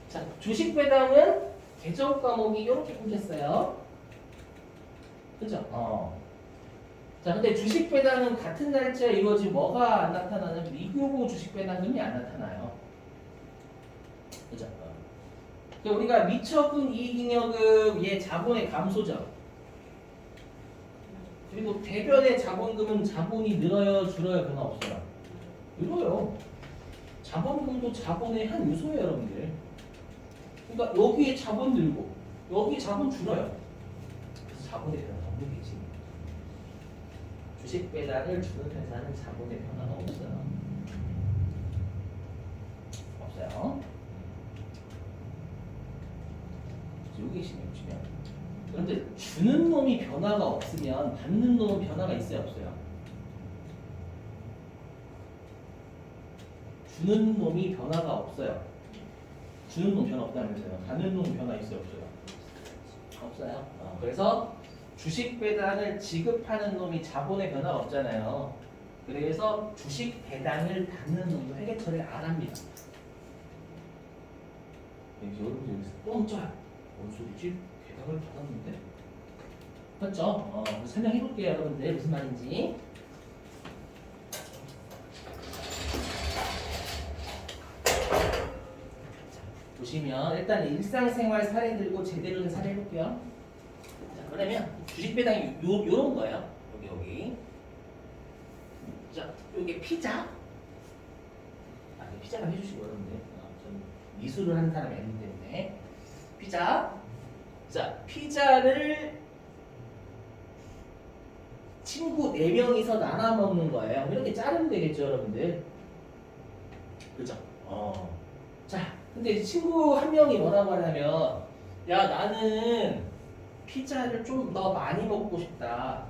자, 주식 배당은 계정 과목이 이렇게 생겼어요. 그죠? 자, 근데 주식 배당은 같은 날짜에 이루어지면 뭐가 안 나타나냐면 미교부 주식 배당금이 안 나타나요. 그죠? 우리가 미처분 이익잉여금 얘 자본의 감소죠. 그리고 대변의 자본금은 자본이 늘어요, 줄어요, 변화 없어요. 늘어요. 자본금도 자본의 한 요소예요, 여러분들. 그러니까 여기에 자본 늘고 여기 자본 줄어요. 그래서 자본의 변화가 없는 게지. 주식 배당을 주는 회사는 자본의 변화가 없어요. 없어요. 여기 보시면 그런데 주는 놈이 변화가 없으면 받는 놈은 변화가 있어요, 없어요? 주는 놈이 변화가 없어요. 주는 놈 변화 없다면서요. 받는 놈 변화 있어요, 없어요? 없어요. 그래서 주식 배당을 지급하는 놈이 자본의 변화가 없잖아요. 그래서 주식 배당을 받는 놈도 회계 처리를 안 합니다. 여러분 여기서 뻥쳐요. 뭔 소리지? 배당을 받았는데? 맞죠? 설명해 볼게요, 여러분들. 무슨 말인지. 보시면 일단 일상생활 사례 들고 제대로 된 사례 해볼게요. 자, 그러면 주식 배당이 요런 거예요. 여기. 자, 요게 피자. 피자를 해주시고 여러분들. 전 미술을 하는 사람이 아니기 때문에 피자. 자, 피자를 친구 4명이서 나눠 먹는 거예요. 이렇게 자르면 되겠죠, 여러분들. 그죠? 자, 근데 친구 한 명이 뭐라고 하냐면 야, 나는 피자를 좀 더 많이 먹고 싶다.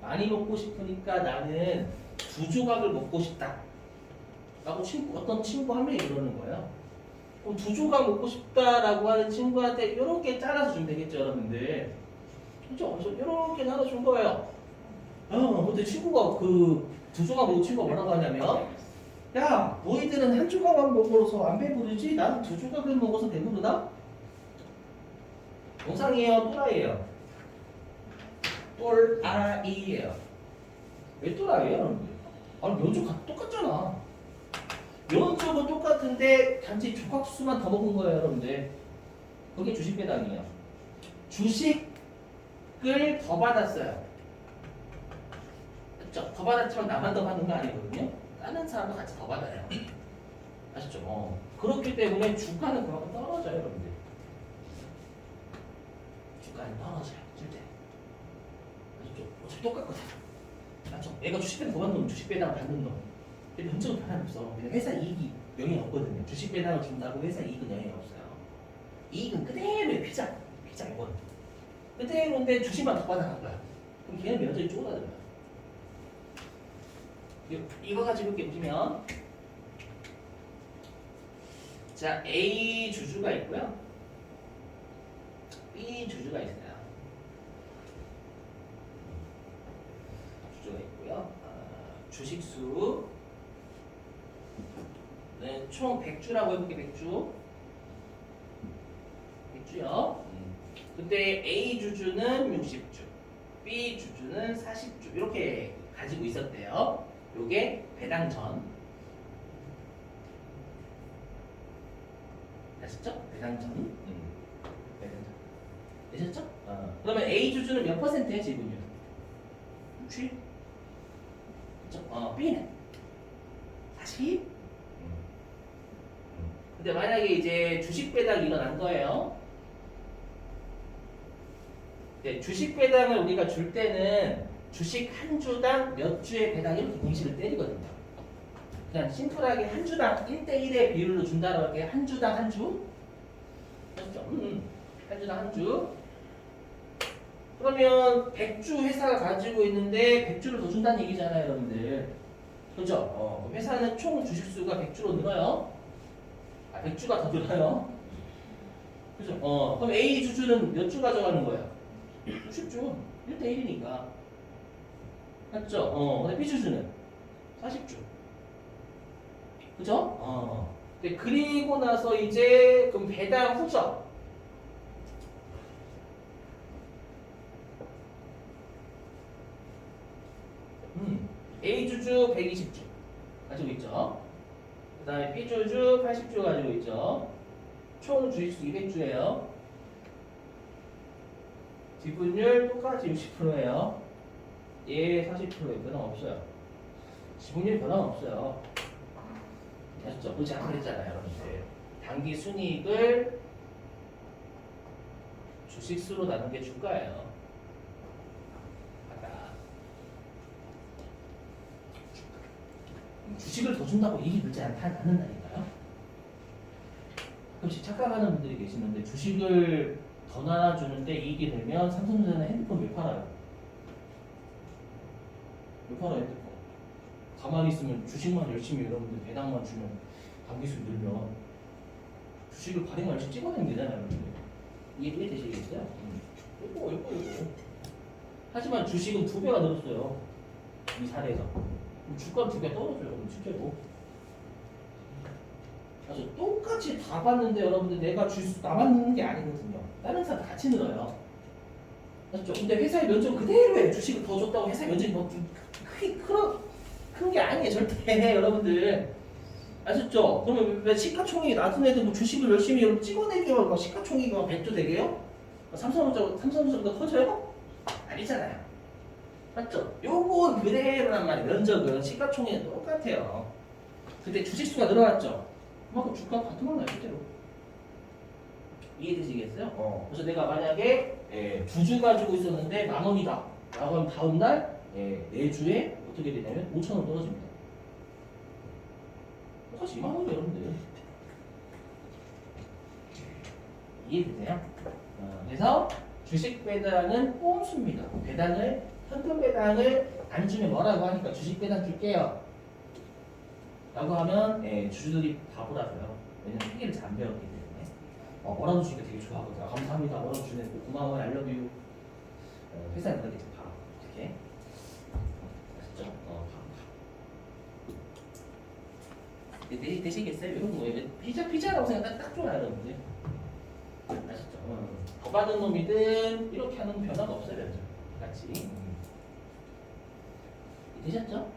많이 먹고 싶으니까 나는 2조각을 먹고 싶다. 라고 어떤 친구 한 명이 그러는 거예요. 그럼 2조각 먹고 싶다라고 하는 친구한테 이렇게 잘라서 주면 되겠죠, 여러분들. 그죠? 그래서 이렇게 나눠준 거예요. 근데 친구가 그 2조각 먹은 친구가 뭐라고 하냐면, 야, 너희들은 1조각만 먹어서 안 배부르지? 나는 2조각을 먹어서 배부르다? 영상이에요, 또라이예요? 또라이예요. 왜 또라이예요, 여러분들? 아니, 면적 똑같잖아. 면적은 똑같은데 단지 조각수만 더 먹은 거예요, 여러분들. 그게 주식 배당이에요. 주식을 더 받았어요. 그쵸? 더 받았지만 나만 더 받는 거 아니거든요. 다른 사람도 같이 더 받아요. 아시죠? 그렇기 때문에 주가는 그만큼 떨어져요, 여러분들. 주가는 떨어져요, 실제. 아시죠? 어차피 똑같거든. 맞죠? 얘가 주식 배당 더 받는 놈, 주식 배당 받는 놈. 근데 현적은 변함이 없어. 그냥 회사 이익이 영향이 없거든요. 주식 배당을 준다고 회사 이익은 영향이 없어요. 이익은 그대로의 피자 이건. 그대로인데 주식만 더 받아간 거야. 그럼 걔는 면적이 쪼그라들어요. 이거 가지고 이렇게 보시면, 자, A 주주가 있고요, B 주주가 있어요. 주주가 있고요. 주식수 총 100주라고 해볼게. 100주요. 근데 A 주주는 60주, B 주주는 40주 이렇게 가지고 있었대요. 요게 배당 전. 아셨죠? 배당 전. 배당 전. 되셨죠? 그러면 A 주주는 몇 퍼센트의 지분율? 60? 그쵸? B는 40? 근데 만약에 이제 주식 배당이 일어난 거예요. 네, 주식 배당을 우리가 줄 때는 주식 한 주당 몇 주의 배당 이렇게 공식을 때리거든요. 그냥 심플하게 한 주당 1대1의 비율로 준다고 할게요. 한 주당 한 주. 그렇죠? 한 주당 한 주. 그러면 100주 회사가 가지고 있는데 100주를 더 준다는 얘기잖아요, 여러분들. 그렇죠? 회사는 총 주식수가 100주로 늘어요. 100주가 더 늘어요. 그죠? 그럼 A 주주는 몇 주 가져가는 거예요? 60주. 1대1이니까. 맞죠? 근데 B 주주는 40주. 그죠? 그리고 나서 이제 그럼 배당 후적. A 주주 120주 가지고 있죠. 그 다음에 B 주주 80주 가지고 있죠. 총 주식수 200주예요. 지분율 똑같이 60%예요. 얘 40%예요. 변화 없어요. 지분율 변화 없어요. 아셨죠? 그렇지 않고 그랬잖아요, 여러분들. 단기 순이익을 주식수로 나눈 게 주가예요. 아까 주식을 더 준다고 이익이 늘지 않는다니까요. 가끔씩 착각하는 분들이 계시는데 주식을 더 나눠주는데 이익이 되면 삼성전자는 핸드폰 왜 팔아요? 왜 팔아요, 핸드폰? 가만히 있으면 주식만 열심히 여러분들 배당만 주면 단기수 늘면 주식을 발행 말씩 찍어내면 되잖아요, 여러분들. 이해 되시겠어요? 이거. 하지만 주식은 2배가 늘었어요. 이 사례에서. 주가는 2배 떨어져요, 실제로. 그래서 똑같이 다 봤는데 여러분들 내가 주식 나만 넣는 게 아니거든요. 다른 사람 같이 늘어요. 맞죠? 근데 회사의 면적은 그대로예요. 주식을 더 줬다고 회사의 면적이 뭐좀 큰 게 아니에요, 절대. 여러분들 아셨죠? 그러면 왜 시가총액이 낮은 애들 뭐 주식을 열심히 여러분 찍어내기만 막 시가총액이 막 100조 되게요? 삼성전자보다 커져요? 아니잖아요. 맞죠? 요건 그대로란 말이에요. 면적은 시가총액이 똑같아요. 근데 주식수가 늘어났죠? 그만큼 주가가 같은 거나요, 실제로. 이해되시겠어요? 그래서 내가 만약에 2주 가지고 있었는데 10,000원이다 라고 하면 다음날 4주에 어떻게 되냐면 5,000원 떨어집니다. 똑같이 2만원이에요, 여러분들. 이해되세요? 그래서 주식 배당은 꼼수입니다. 현금 배당을 안 주면 뭐라고 하니까 주식 배당 줄게요. 라고 하면 주주들이 바보라서요. 왜냐면 회계를 잘 안 배웠기 때문에 뭐라도 주니까 되게 좋아하거든요. 감사합니다. 뭐라도 주네. 고마워요. 알러뷰. 회사는 그렇게 좀 바보. 어떻게? 아시죠? 되시겠어요? 이런 거예요. 피자라고 생각하면 딱 좋아요, 여러분들. 아시죠? 더 받은 놈이든 이렇게 하는 변화가 없어요, 같이. 되셨죠?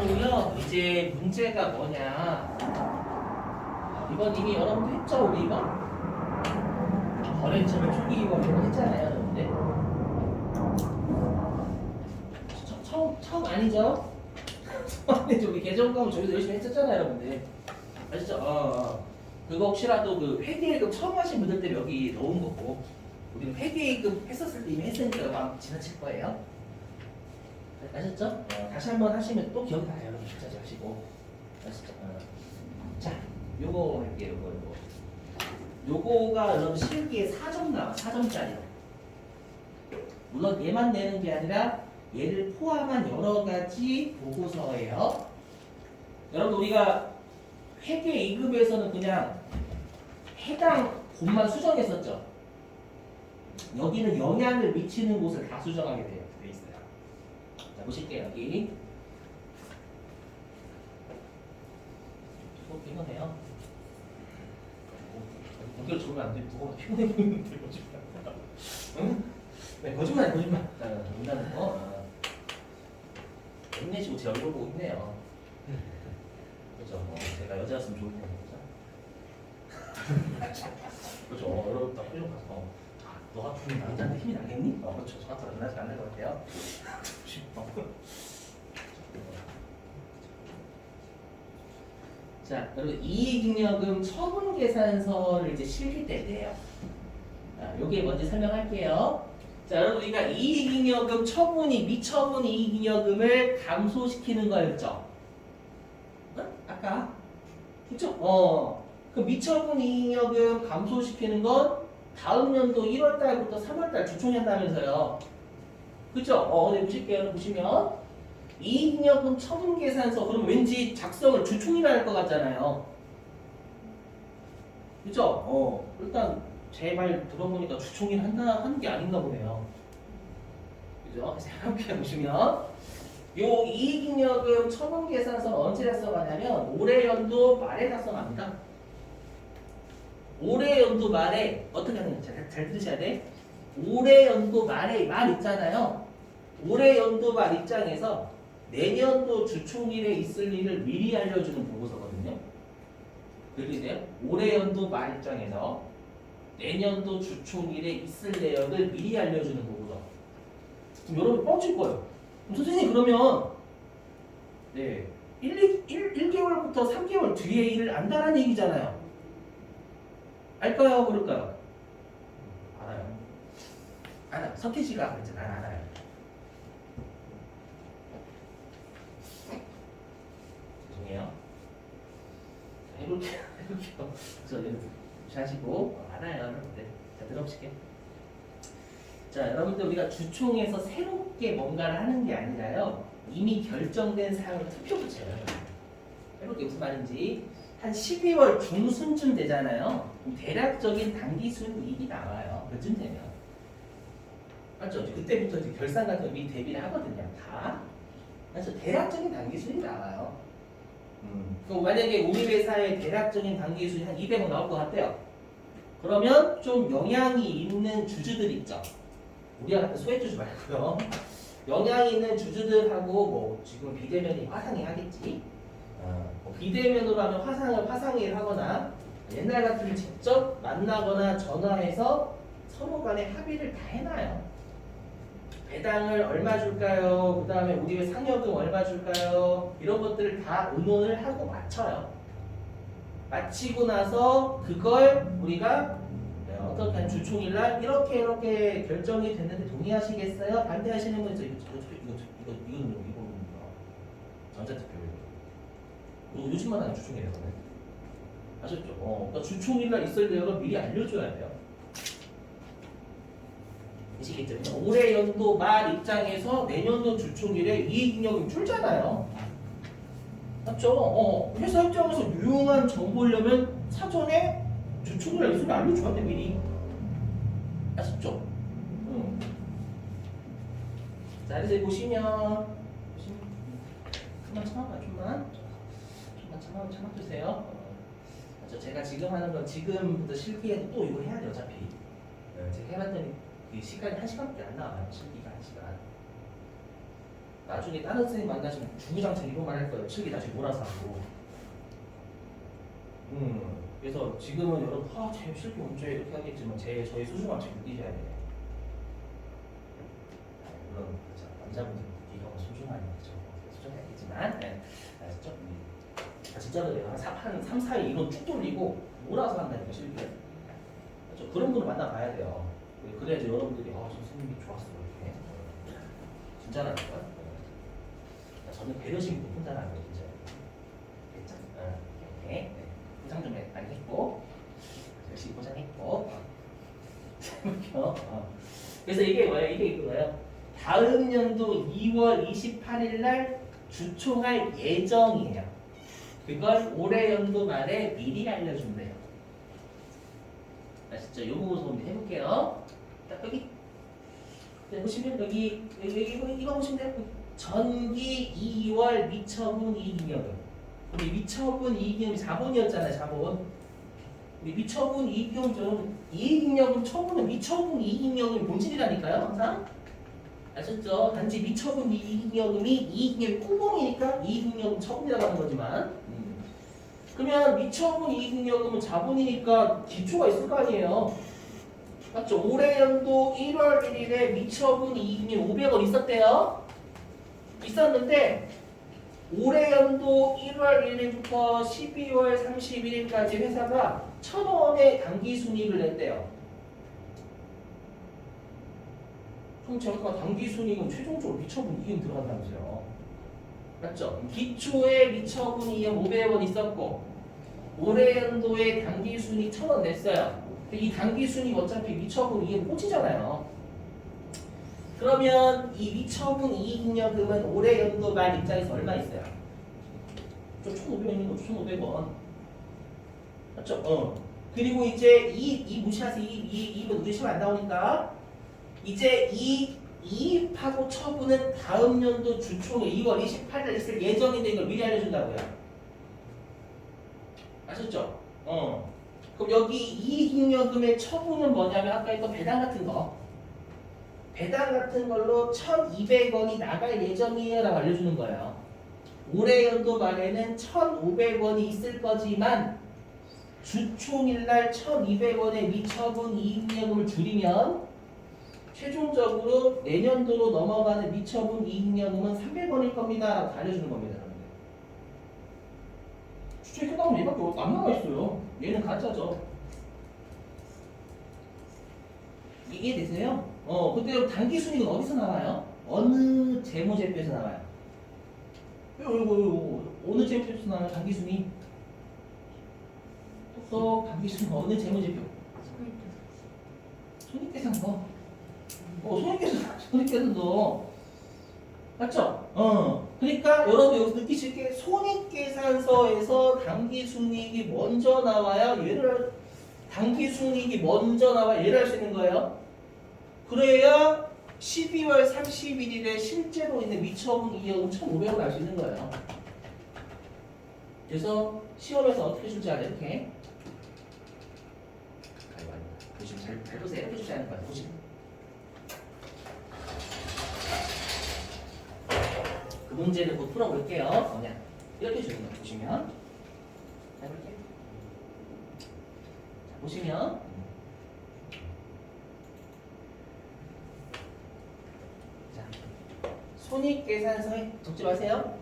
그리고요, 이제 문제가 뭐냐? 이번 이미 여러분도 했죠, 우리 이번? 거래처를 초기 이번 했잖아요, 여러분들. 처음 아니죠? 아니죠. 우리 계정과목 저희도 열심히 했었잖아요, 여러분들. 아시죠? 그거 혹시라도 그 회계예금 처음 하신 분들 때문에 여기 넣은 거고, 우리는 회계예금 했었을 때 이미 했으니까 막 지나칠 거예요. 아셨죠? 다시 한번 하시면 또 기억이 나요, 여러분. 진짜 하시고. 아시죠? 자, 요거 할게요, 요거가 여러분 실기에 4점 나와, 4점짜리. 물론 얘만 내는 게 아니라 얘를 포함한 여러 가지 보고서예요. 여러분 우리가 회계 2급에서는 그냥 해당 곳만 수정했었죠. 여기는 영향을 미치는 곳을 다 수정하게 돼 있어요. 자, 보실게요. 여기. 이거네요. 거기를 주면 안 돼. 누가 피곤해 보이는데 거짓말. 응? 네, 거짓말. 농담은 거. 힘내시고 제 얼굴 보고 있네요. 그죠? 제가 여자였으면 좋을 텐데, 그죠? 어렵다. 표정 봐서. 너 같은 남자한테 힘이 나겠니? 그렇죠. 저 같은 남자한테 안 날 것 같아요. 자, 그리고 이익잉여금 처분 계산서를 이제 실기 때 내요. 요게 먼저 설명할게요. 자, 여러분 우리가 이익잉여금 처분이 미처분 이익잉여금을 감소시키는 거였죠. 아까 그쵸? 그 미처분 이익잉여금 감소시키는 건 다음 연도 1월 달부터 3월 달 주총이 한다면서요. 그쵸? 네, 보실게요. 보시면 이익잉여금 처분 계산서 그럼 왠지 작성을 주총이라 할 것 같잖아요. 그쵸? 일단 제 말 들어보니까 주총일 하는 게 아닌가 보네요. 그죠? 이렇게 보시면 요 이익잉여금 처분 계산서는 언제 작성하냐면 올해 연도 말에 작성합니다. 올해 연도 말에 어떻게 하는 잘 들으셔야 돼. 올해 연도 말에 말 있잖아요. 올해 연도 말 입장에서 내년도 주총일에 있을 일을 미리 알려주는 보고서거든요. 들리세요? 올해 연도 말 입장에서 내년도 주총일에 있을 내역을 미리 알려주는 거고요. 그럼 여러분 뻥칠 거예요. 선생님 그러면 1개월부터 3개월 뒤에 일을 안다는 얘기잖아요. 알까요? 모를까요? 알아요. 서태지가 그랬잖아요. 알아요. 죄송해요. 해볼게요. 그래서 하시고 알아요, 여러분들. 자, 들어보실게요. 자, 여러분들 우리가 주총에서 새롭게 뭔가를 하는 게 아니라요. 이미 결정된 사항을 투표 붙여요. 새롭게 무슨 말인지 한 12월 중순쯤 되잖아요. 그럼 대략적인 당기 순이익이 나와요. 그쯤 되면. 맞죠? 그때부터 이제 결산 같은 거 미리 대비를 하거든요. 다. 그래서 대략적인 당기 순이 나와요. 그럼 만약에 우리 회사의 대략적인 당기 순이 한 200원 나올 것 같아요. 그러면 좀 영향이 있는 주주들 있죠. 우리가 같은 소액주주 말고요. 영향이 있는 주주들하고 뭐 지금 비대면이 화상회 하겠지. 비대면으로 하면 화상회를 하거나 옛날 같으면 직접 만나거나 전화해서 서로 간에 합의를 다 해놔요. 배당을 얼마 줄까요? 그 다음에 우리 상여금 얼마 줄까요? 이런 것들을 다 의논을 하고 맞춰요. 마치고 나서 그걸 우리가 어떻게 하면 주총일날 이렇게 결정이 됐는데 동의하시겠어요? 반대하시는 분 이거는 전자투표 이거 요즘만 하는 주총이래거든. 아셨죠? 그러니까 주총일날 있을 내역을 미리 알려줘야 돼요. 아시겠죠? 올해 연도 말 입장에서 내년도 주총일에 이익잉여금 줄잖아요. 맞죠? 회사 입장에서 유용한 정보려면 사전에 주총일날 있으면 알려줘야 돼 미리. 아셨죠? 자, 그래서 보시면 좀만 참아주세요. 제가 지금 하는 건 지금부터 실기에도 또 이거 해야 돼요 어차피. 제가 해봤더니 시간이 1시간밖에 안 나와요. 실기가 1시간. 나중에 다른 선생님 만나시면 주구장창 이거만 할 거예요. 실기 나중에 몰아서 하고. 그래서 지금은 여러분 제 실기 언제 이렇게 하겠지만 저희 소중함 잘 느끼셔야 돼요. 물론 남자분들 이거 소중한 거죠. 소중하겠지만 아시죠? 진짜로 내가 한 3, 4일 이론 쭉 돌리고 몰아서 한다니까 실기를. 그렇죠? 그런 분을 만나봐야 돼요. 그래야지 여러분들이 선생님이 좋았어 이렇게. 진짜라니까. 저는 배려심 혼자라는 거 진짜. 됐죠? 네. 포장 좀 많이 했고 열심히 포장했고. 그래서 이게 뭐예요? 이게 이거예요. 다음 연도 2월 28일 날 주총할 예정이에요. 그걸 올해 연도 말에 미리 알려준대요. 아시죠? 요 부분 해볼게요. 딱 여기 보시면 여기 이거 보시면 돼요. 전기 2월 미처분 이익잉여금. 우리 미처분 이익잉여금이 자본이었잖아요. 자본. 우리 미처분 이익잉여금 이익잉여금 처분은 미처분 이익잉여금이 본질이라니까요. 항상. 아셨죠? 단지 미처분 이익잉여금이 이익잉여금이 꽁봉이니까 이익잉여금 처분이라고 하는 거지만 그러면 미처분 이익잉여금은 자본이니까 기초가 있을 거 아니에요. 맞죠? 올해 연도 1월 1일에 미처분 이익잉여금 500원 있었대요. 있었는데 올해 연도 1월 1일부터 12월 31일까지 회사가 1,000원의 당기순이익을 냈대요. 그럼 제가 당기순이익은 최종적으로 미처분 이익 들어간다면서요. 맞죠? 기초에 미처분 이익 500원 있었고 올해 연도에 당기순이익 1,000원 냈어요. 이 당기순이익 어차피 미처분 이익 꽂히잖아요. 그러면 이 미처분 이익잉여금은 올해 연도 말 입장에서 얼마 있어요? 1,500원인 거 1,500원. 맞죠? 그리고 이제 이 무시하세요. 이건 우리 시험 안 나오니까 이제 이입하고 처분은 다음 연도 주총 2월 28일 있을 예정인데 이걸 미리 알려준다고요. 아셨죠? 그럼 여기 이익잉여금의 처분은 뭐냐면 아까 했던 배당 같은 거. 배당 같은 걸로 1,200원이 나갈 예정이에요 라고 알려주는 거예요. 올해 연도 말에는 1,500원이 있을 거지만 주총일날 1,200원의 미처분 이익잉여금을 줄이면 최종적으로 내년도로 넘어가는 미처분 이익잉여금은 300원일 겁니다 라고 알려주는 겁니다. 주총이 끝나면 얘밖에 안 나와 있어요. 얘는 가짜죠. 이해되세요? 근데 당기순이익은 어디서 나와요? 어느 재무제표에서 나와요? 이거 어느 재무제표에서 나와요? 당기순이익? 또 당기순이익 어느 재무제표? 손익계산서. 손익계산서. 맞죠? 그러니까 여러분 여기서 느끼실 게 손익계산서에서 당기순이익이 먼저 나와야 당기순이익이 먼저 나와 얘를 할 수 있는 거예요. 그래야 12월 31일에 실제로 있는 미처분 이익은 1,500원 알 수 있는 거예요. 그래서 시험에서 어떻게 줄지 알아요? 이렇게. 보시면 잘 보세요. 이렇게 줄지 않을 거예요. 보시면. 그 문제를 곧 풀어볼게요. 그냥 이렇게 주는 거 보시면. 해볼게요. 자, 보시면. 손익계산서에 적지 마세요.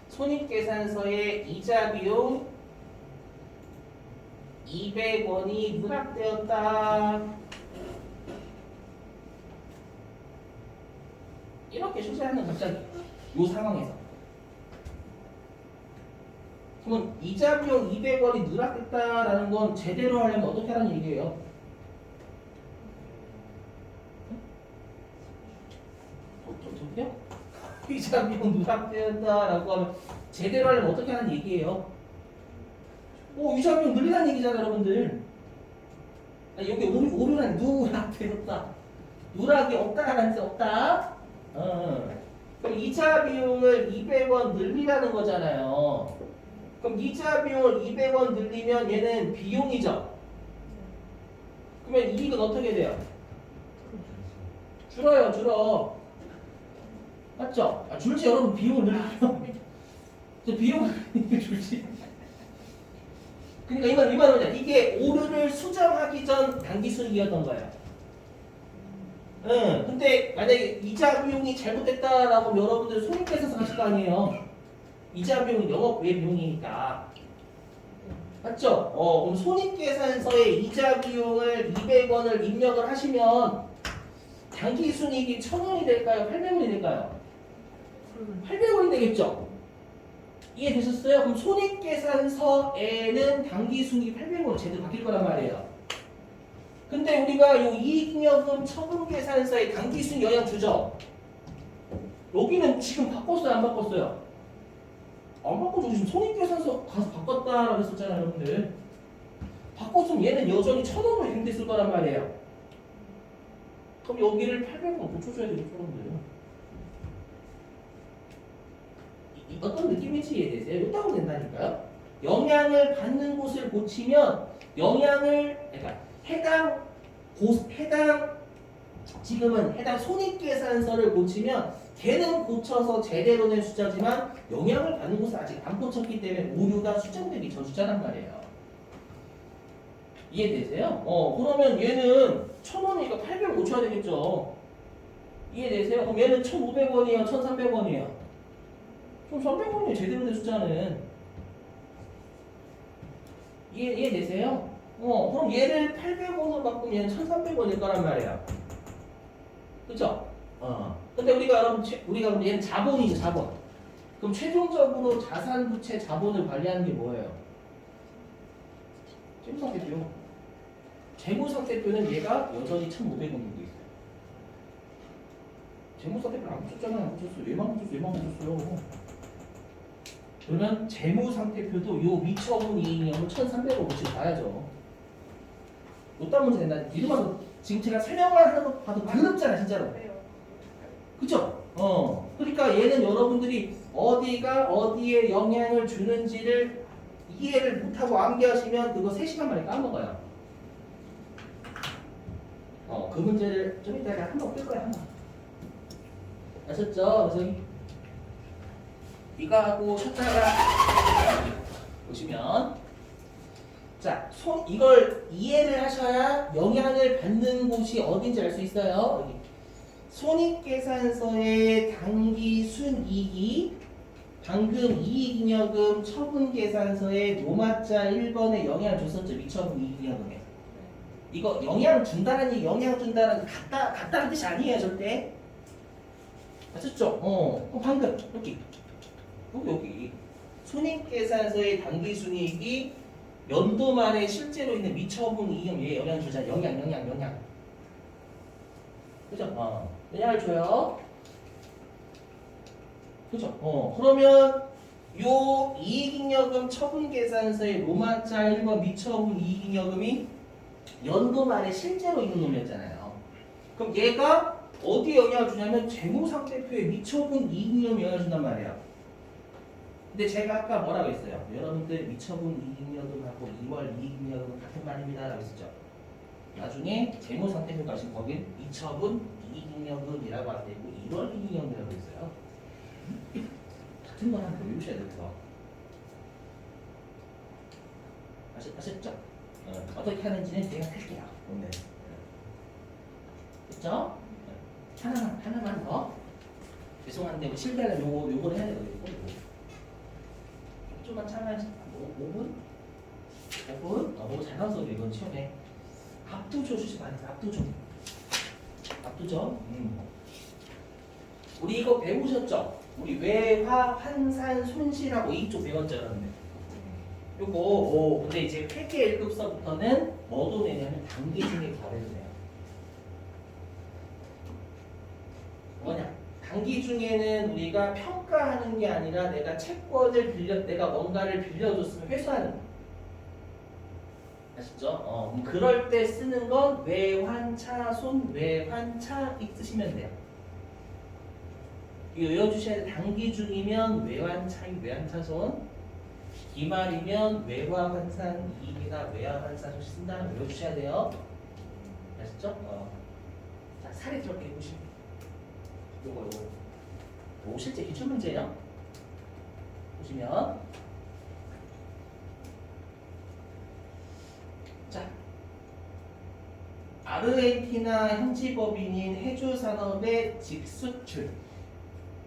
손익계산서에 이자 비용 200원이 누락되었다. 이렇게 출제하는 갑자기 이 상황에서 그러면 이자 비용 200원이 누락됐다라는 건 제대로 하려면 어떻게 하라는 얘기예요? 저기요? 이자 비용 누락되었다라고 하면 제대로 하려면 어떻게 하는 얘기예요? 이자 비용 늘리라는 얘기잖아요, 여러분들. 아니, 여기 오류는 누락되었다. 누락이 없다라는 뜻 없다. 그럼 이자 비용을 200원 늘리라는 거잖아요. 그럼 이자 비용을 200원 늘리면 얘는 비용이죠. 그러면 이익은 어떻게 돼요? 줄어요, 줄어. 맞죠? 줄지 여러분 비용을 늘리면 비용을 줄지. 그러니까 이 말은 뭐냐? 이게 오류를 수정하기 전 당기순이익이었던 거예요. 근데 만약에 이자 비용이 잘못됐다라고 하면 여러분들 손익계산서 하실 거 아니에요. 이자 비용은 영업 외 비용이니까. 맞죠? 그럼 손익계산서에 이자 비용을 200원을 입력을 하시면 당기순이익이 1000원이 될까요? 800원이 될까요? 800원이 되겠죠? 이해되셨어요? 그럼 손익계산서에는 당기순이익이 800원 제대로 바뀔 거란 말이에요. 근데 우리가 요 이익잉여금 처분계산서에 당기순 영향 주죠? 여기는 지금 바꿨어요? 안 바꿨어요? 안 바꿔줘. 지금 손익계산서 가서 바꿨다라고 했었잖아요, 여러분들. 바꿨으면 얘는 여전히 1000원으로 행됐을 거란 말이에요. 그럼 여기를 800원 고쳐줘야 되겠죠, 여러분들. 어떤 느낌인지 이해되세요? 이렇게 하면 된다니까요. 영향을 받는 곳을 고치면 그러니까 해당 지금은 해당 손익계산서를 고치면 걔는 고쳐서 제대로 된 숫자지만 영향을 받는 곳을 아직 안 고쳤기 때문에 오류가 수정되기 전 숫자란 말이에요. 이해되세요? 그러면 얘는 1000원이니까 800원 고쳐야 되겠죠. 이해되세요? 그럼 얘는 1500원이에요? 1300원이에요? 그럼 300원이에요. 제대로 된 숫자는. 이해되세요? 그럼 얘를 800원으로 바꾸면 얘는 1300원일 거란 말이에요. 그쵸? 근데 우리가 그럼 얘는 자본이죠, 자본. 그럼 최종적으로 자산, 부채, 자본을 관리하는 게 뭐예요? 재무상태표. 재무상태표는 얘가 여전히 1,500원이고 있어요. 재무상태표를 안 붙였잖아요, 안 붙였어요. 얘만 붙였어요. 그러면 재무상태표도 요 미처분 이익잉여금을 1,300원 붙이고 가야죠. 요딴 문제 된다. 이름만 지금 제가 설명을 하는 거 봐도 더럽잖아, 진짜로. 그쵸? 그러니까 얘는 여러분들이 어디가 어디에 영향을 주는지를 이해를 못하고 암기하시면 그거 3시간 만에 까먹어요. 그 문제를 좀 이따가 한번 풀 거야, 한번. 아셨죠? 그래서 이거 하고 쳤다가 보시면 자, 이걸 이해를 하셔야 영향을 받는 곳이 어딘지 알 수 있어요. 여기. 손익계산서의 당기순이익이 방금 이익잉여금 처분계산서의 노마자 1번에 영향을 줬었죠. 미처분 이익잉여금에. 이거 영향 준다는 얘기, 영향 준다는 같다는 뜻이 아니에요, 절대. 아셨죠? 그럼 방금 여기 손익계산서의 당기순이익이 연도 말에 실제로 있는 미처분 이익에 영향 주자. 영향. 그죠? 영향을 줘요. 그죠? 그러면 요 이익잉여금 처분계산서의 로마자 1번 미처분 이익잉여금이 연도 말에 실제로 있는 놈이었잖아요. 그럼 얘가 어디에 영향을 주냐면 재무상태표에 미처분 이익잉여금에 영향을 준단 말이에요. 근데 제가 아까 뭐라고 했어요? 여러분들 미처분 이익잉여금하고 2월 이익잉여금은 같은 말입니다 라고 했었죠. 나중에 재무상태표 가신 거긴 미처분 이익잉여금이라고 할 때고 1월 이익잉여금이라고 했어요. 같은 걸 하나 더 외우셔야 돼요. 아셨죠? 어떻게 하는지는 제가 할게요. 오늘. 됐죠? 하나만 더. 죄송한데 뭐 실기하려면 요거를 해야 돼요. 좀만 참아야지. 5분? 5분? 뭐 잘 나왔어 이건 시험에. 압도적 주식 아니야 압도적. 압도적. 우리 이거 배우셨죠? 우리 외화 환산 손실하고 이쪽 배웠죠 여러분들. 요거 근데 이제 회계 1급서부터는 뭐도 내냐면 단기 중에 거래도 돼요. 뭐냐? 단기 중에는 우리가 평가하는 게 아니라 내가 채권을 내가 뭔가를 빌려줬으면 회수하는 거. 아시죠? 그럴 때 쓰는 건 외환차손, 외환차익 쓰시면 돼요. 이거 외워주셔야 돼요. 단기 중이면 외환차익, 외환차손, 기말이면 외화환산이익이나 외화환산손실 쓴다는 거 외워주셔야 돼요. 아시죠? 자, 사례 들어게 보시면 요거. 실제 기출 문제예요. 보시면 자, 아르헨티나 현지법인인 해주산업의 직수출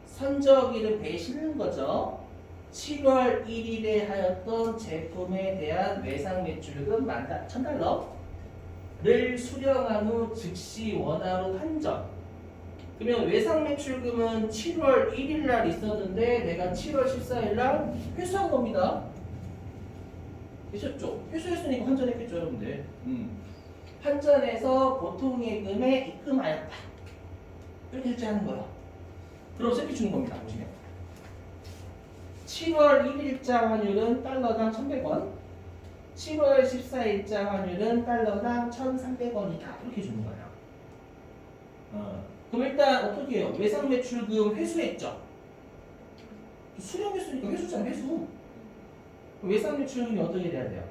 선적일은 배에 실는 거죠. 7월 1일에 하였던 제품에 대한 외상 매출금 $10,000를 수령한 후 즉시 원화로 환전. 그러면 외상 매출금은 7월 1일 날 있었는데 내가 7월 14일 날 회수한 겁니다. 되셨죠? 회수했으니까 환전했겠죠, 여러분들. 환전해서 보통 예금에 입금하였다. 이렇게 결제하는 거예요. 그럼 세비 주는 겁니다. 보시면 7월 1일자 환율은 달러당 1,100원, 7월 14일자 환율은 달러당 1,300원이다. 이렇게 주는 거예요. 그럼 일단 어떻게 해요? 외상 매출금 회수했죠? 수령했으니까 회수잖아, 회수. 외상 매출금이 어떻게 돼야 돼요?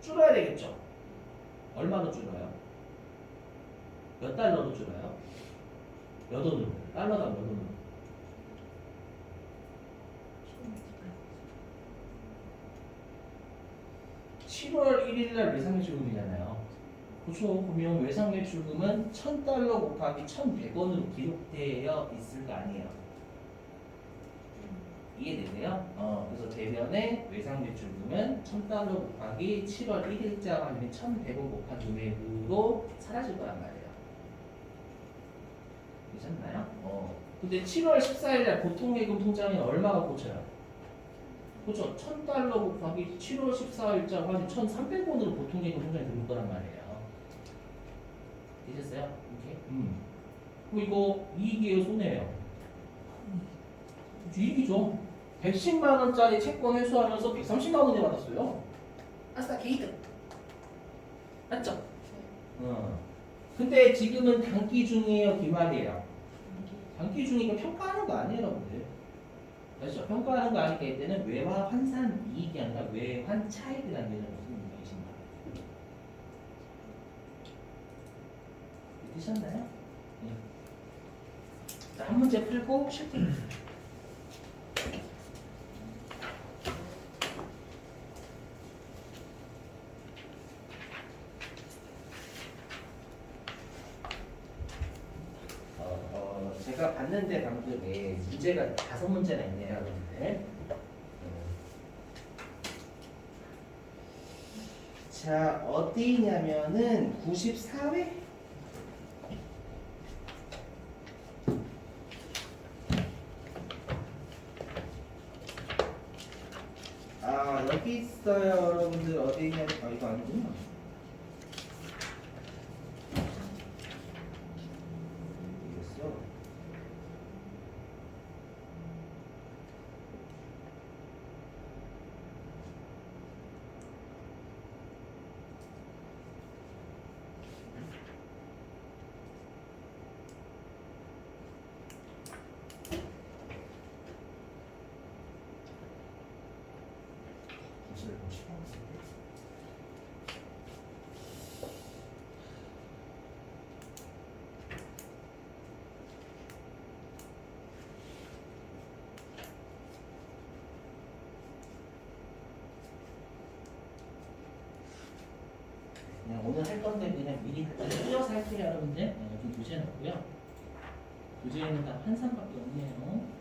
줄어야 되겠죠? 얼마나 줄어요? 몇 달러로 줄어요? 몇 원으로? 달러당 몇 원으로? 7월 1일날 외상매출금이잖아요. 그렇죠. 그러면 외상매출금은 $1,000 곱하기 1,100원으로 기록되어 있을 거 아니에요. 이해되세요? 그래서 대변의 외상매출금은 $1,000 곱하기 7월 1일자 환율이 1,100원 곱한 금액으로 사라질 거란 말이에요. 괜찮나요? 근데 7월 14일날 보통예금 통장에 얼마가 꽂혀요? 그렇죠. $1,000 곱하기 7월 14일자 환율 1,300원으로 보통예금 통장에 들어올 거란 말이에요. 되셨어요? 오케이. 그럼 이거 이익이에요, 손해예요? 이익이죠. 110만 원짜리 채권 회수하면서 130만 원이 받았어요. 아싸 개이득. 맞죠? 근데 지금은 단기 중이에요, 기말이에요? 단기 중이니까 평가하는 거 아니에요, 여러분들. 그렇죠? 평가하는 거 아니까 이때는 외화 환산 이익이 아니라 외환 차익이라는 개념을 쓰는 것입니다. 되셨나요? 네. 자, 한 문제 풀고 실제. 제가 봤는데 방금 문제가 5문제나 있네요, 여러분들. 자, 어디냐면은 94회. 여기 있어요, 여러분들. 어디 있냐? 이거 아니구나. 그냥 오늘 할 건데 그냥 미리 띄어서 할게요, 여러분들. 좀 교재해놨고요. 교재에는 다 환산밖에 없네요.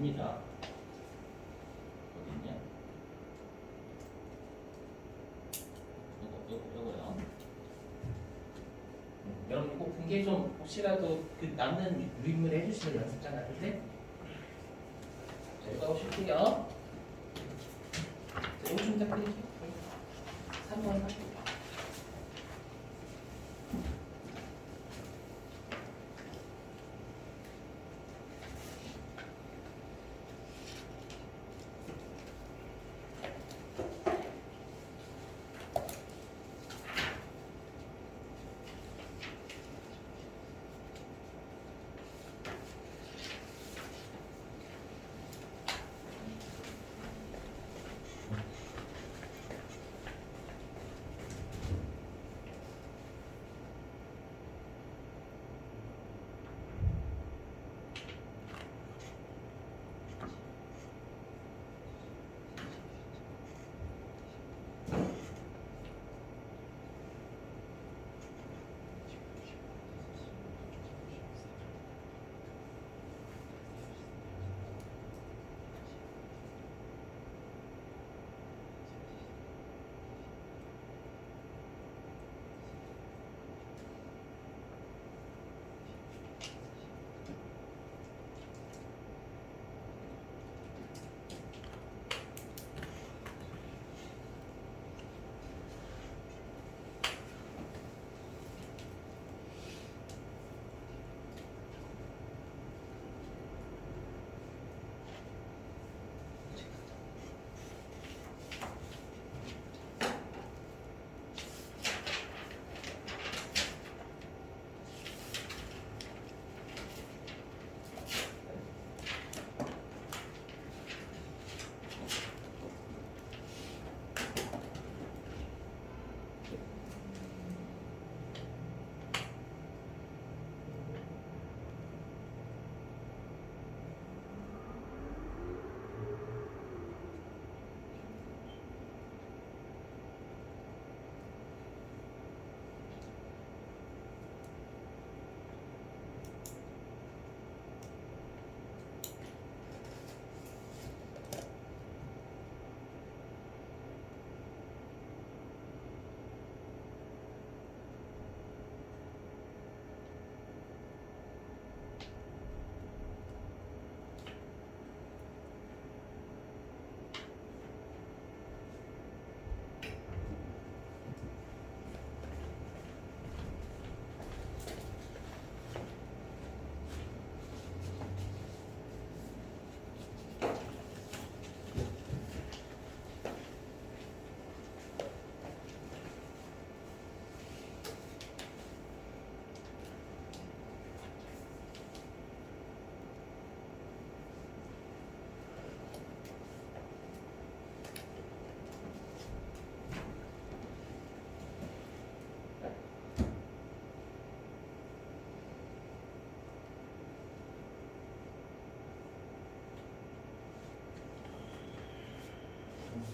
봅니다. 어딨냐? 요거요. 여러분 꼭 그게 좀 혹시라도 그 남는 유인물 해주시는 연습장 같은데? 자, 이거 오실게요. 자, 이거 좀 부탁드릴게요. 3번 할게요.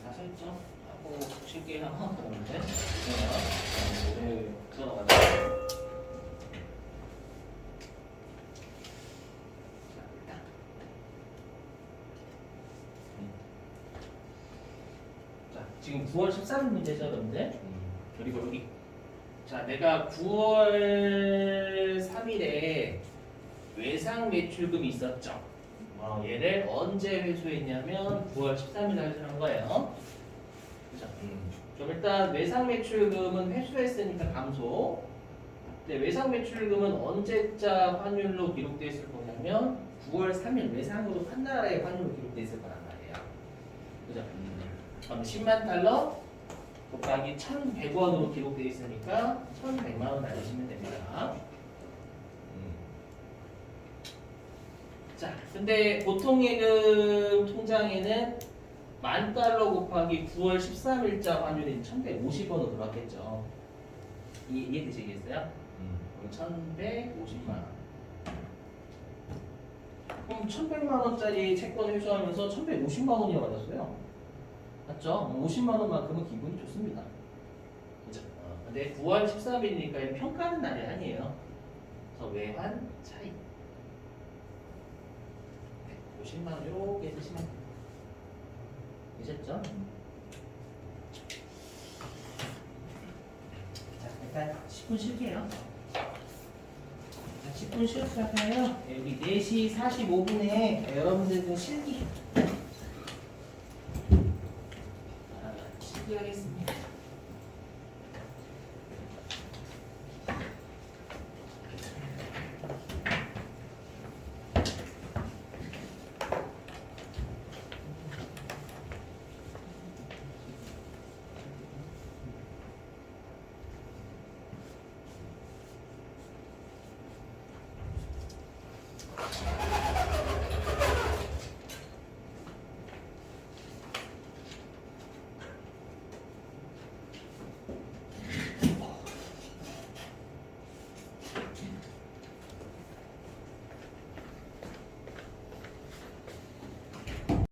다 설정하고 쉴게요. 그러는데 네, 들어가자. 자, 지금 9월 13일 문제죠, 여러분들. 그리고 여기 자, 내가 9월 3일에 외상 매출금이 있었죠. 얘를 언제 회수했냐면 9월 13일 날 회수한 거예요. 그죠? 그럼 일단 외상 매출금은 회수했으니까 감소. 근데 외상 매출금은 언제자 환율로 기록되어 있을 거냐면 9월 3일 외상으로 판 나라의 환율로 기록되어 있을 거란 말이에요. 그죠? 그럼 10만 달러 곱하기 1,100원으로 기록되어 있으니까 1,100만 원 날리시면 됩니다. 자, 근데 보통예금 통장에는 10,000달러 곱하기 9월 13일자 환율인 1,150원으로 들어갔겠죠. 이해되시겠어요? 그럼 1,150만 원. 그럼 1,100만 원짜리 채권 회수하면서 1,150만 원이 받았어요. 맞죠? 50만 원만큼은 기분이 좋습니다. 그죠? 근데 9월 13일이니까 평가하는 날이 아니에요. 그래서 외환 차익. 10만 원 이렇게 쓰시면 돼요. 되셨죠? 자, 일단 10분 쉴게요. 자, 10분 쉬었다가요. 여기 4시 45분에 여러분들 그 실기 하겠습니다.